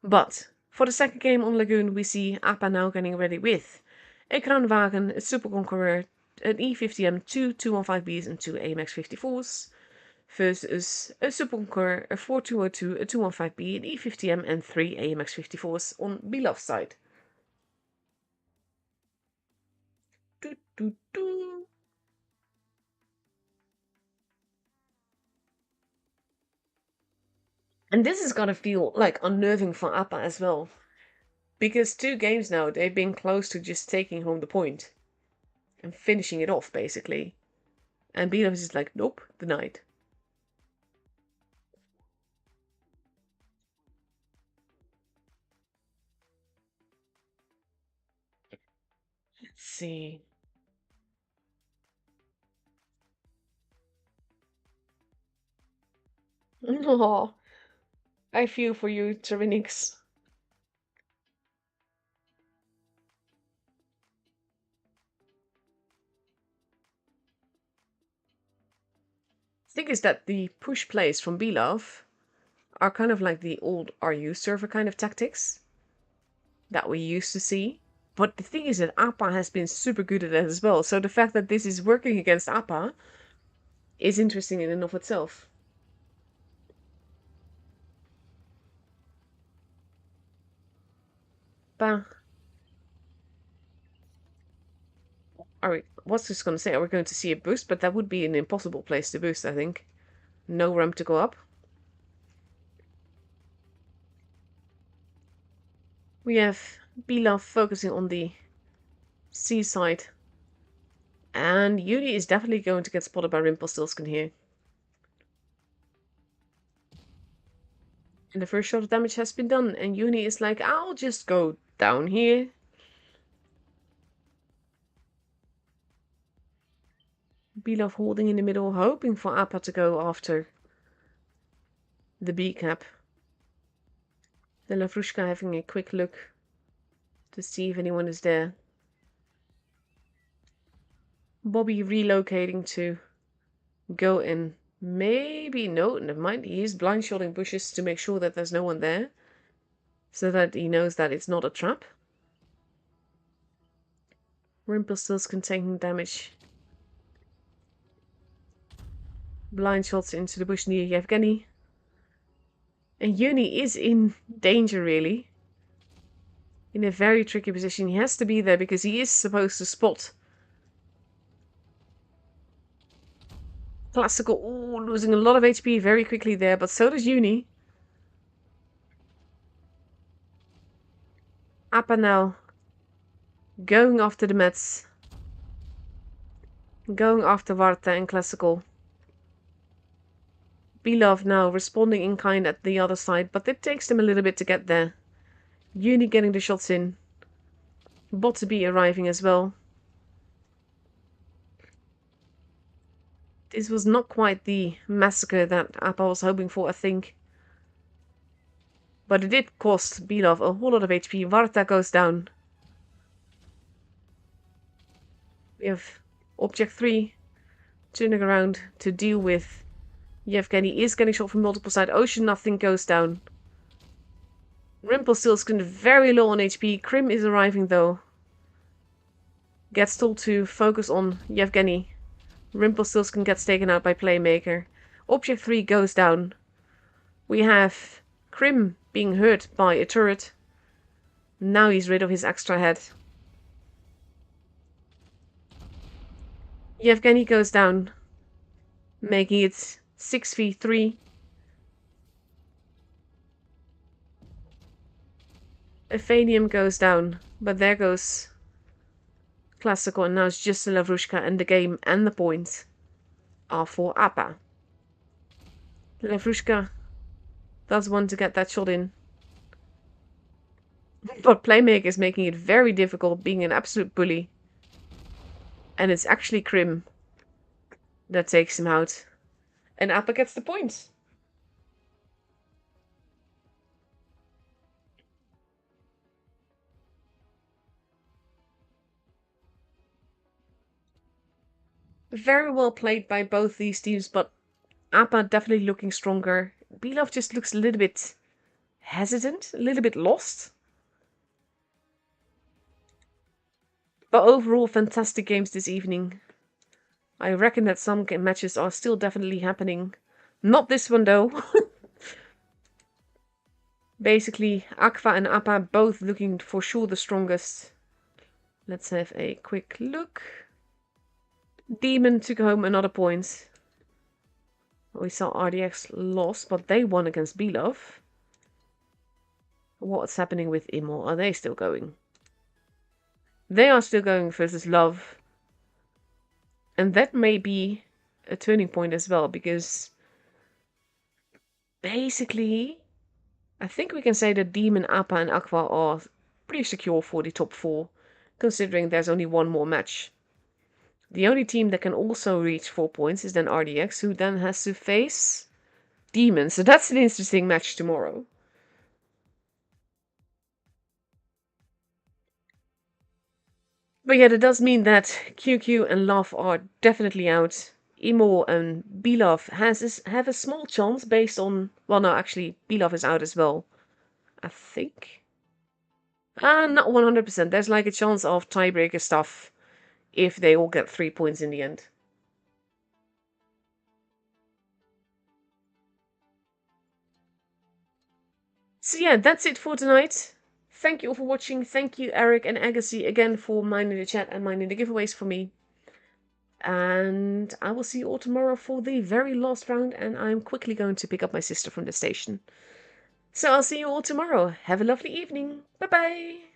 But for the 2nd game on Lagoon, we see Appa now getting ready with a Kranwagen, a Super Conqueror, an E50M, two 215Bs and two AMX 54s. Versus a Super Conqueror, a 4202, a 215B, an E50M and three AMX 54s on Belov's side. Doo, doo, doo. And this is gonna feel like unnerving for Appa as well. Because 2 games now, they've been close to just taking home the point. And finishing it off, basically. And Belov is just like, nope, denied. Let's see. Oh, I feel for you, Terinix. The thing is that the push plays from Belov are kind of like the old RU server kind of tactics that we used to see. But the thing is that Appa has been super good at that as well. So the fact that this is working against Appa is interesting in and of itself. But what's just going to say? Are we going to see a boost? But that would be an impossible place to boost, I think. No ramp to go up. We have Belov focusing on the seaside. And Uni is definitely going to get spotted by Rimpelstiltskin here. And the first shot of damage has been done. And Uni is like, I'll just go down here. Belov holding in the middle, hoping for Appa to go after the B cap. The Lavrushka having a quick look to see if anyone is there. Bobby relocating to go in. Maybe, no, never mind. He is blind shotting bushes to make sure that there's no one there. So that he knows that it's not a trap. Rimpelstiltskin taking damage. Blind shots into the bush near Yevgeny. And Uni is in danger, really. In a very tricky position. He has to be there because he is supposed to spot. Classical, ooh, losing a lot of HP very quickly there, but so does Uni. Appa now going after the Mets. Going after Varta and Classical. Belov now responding in kind at the other side, but it takes them a little bit to get there. Uni getting the shots in. Bot to be arriving as well. This was not quite the massacre that Appa was hoping for, I think. But it did cost Belov a whole lot of HP. Varta goes down. We have Object 3 turning around to deal with Yevgeny. Is getting shot from multiple sides. Ocean, nothing goes down. Rimpelstiltskin very low on HP. Krim is arriving though. Gets told to focus on Yevgeny. Rimpelstiltskin gets taken out by Playmaker. Object 3 goes down. We have Krim being hurt by a turret. Now he's rid of his extra head. Yevgeny goes down, making it 6v3. Ephanium goes down, but there goes Classical, and now it's just the Lavrushka, and the game and the points are for Appa. The Lavrushka does want to get that shot in. But Playmaker is making it very difficult, being an absolute bully. And it's actually Krim That takes him out. And Appa gets the point. Very well played by both these teams, but Appa definitely looking stronger. Belov just looks a little bit hesitant, a little bit lost. But overall, fantastic games this evening. I reckon that some matches are still definitely happening. Not this one though. Basically, Aqua and Appa both looking for sure the strongest. Let's have a quick look. Demon took home another point. We saw RDX lost, but they won against Belov. What's happening with Immo? Are they still going? They are still going versus Love. And that may be a turning point as well, because basically, I think we can say that Demon, Appa, and Aqua are pretty secure for the top 4, considering there's only one more match. The only team that can also reach 4 points is then RDX, who then has to face Demon. So that's an interesting match tomorrow. But yeah, that does mean that QQ and Love are definitely out. Imo and Belov have a small chance based on... Well, no, actually, Belov is out as well, I think. Not 100%. There's like a chance of tiebreaker stuff if they all get 3 points in the end. So yeah, that's it for tonight. Thank you all for watching. Thank you, Eric and Agassi, again for minding the chat and minding the giveaways for me. And I will see you all tomorrow for the very last round, and I'm quickly going to pick up my sister from the station. So I'll see you all tomorrow. Have a lovely evening. Bye bye.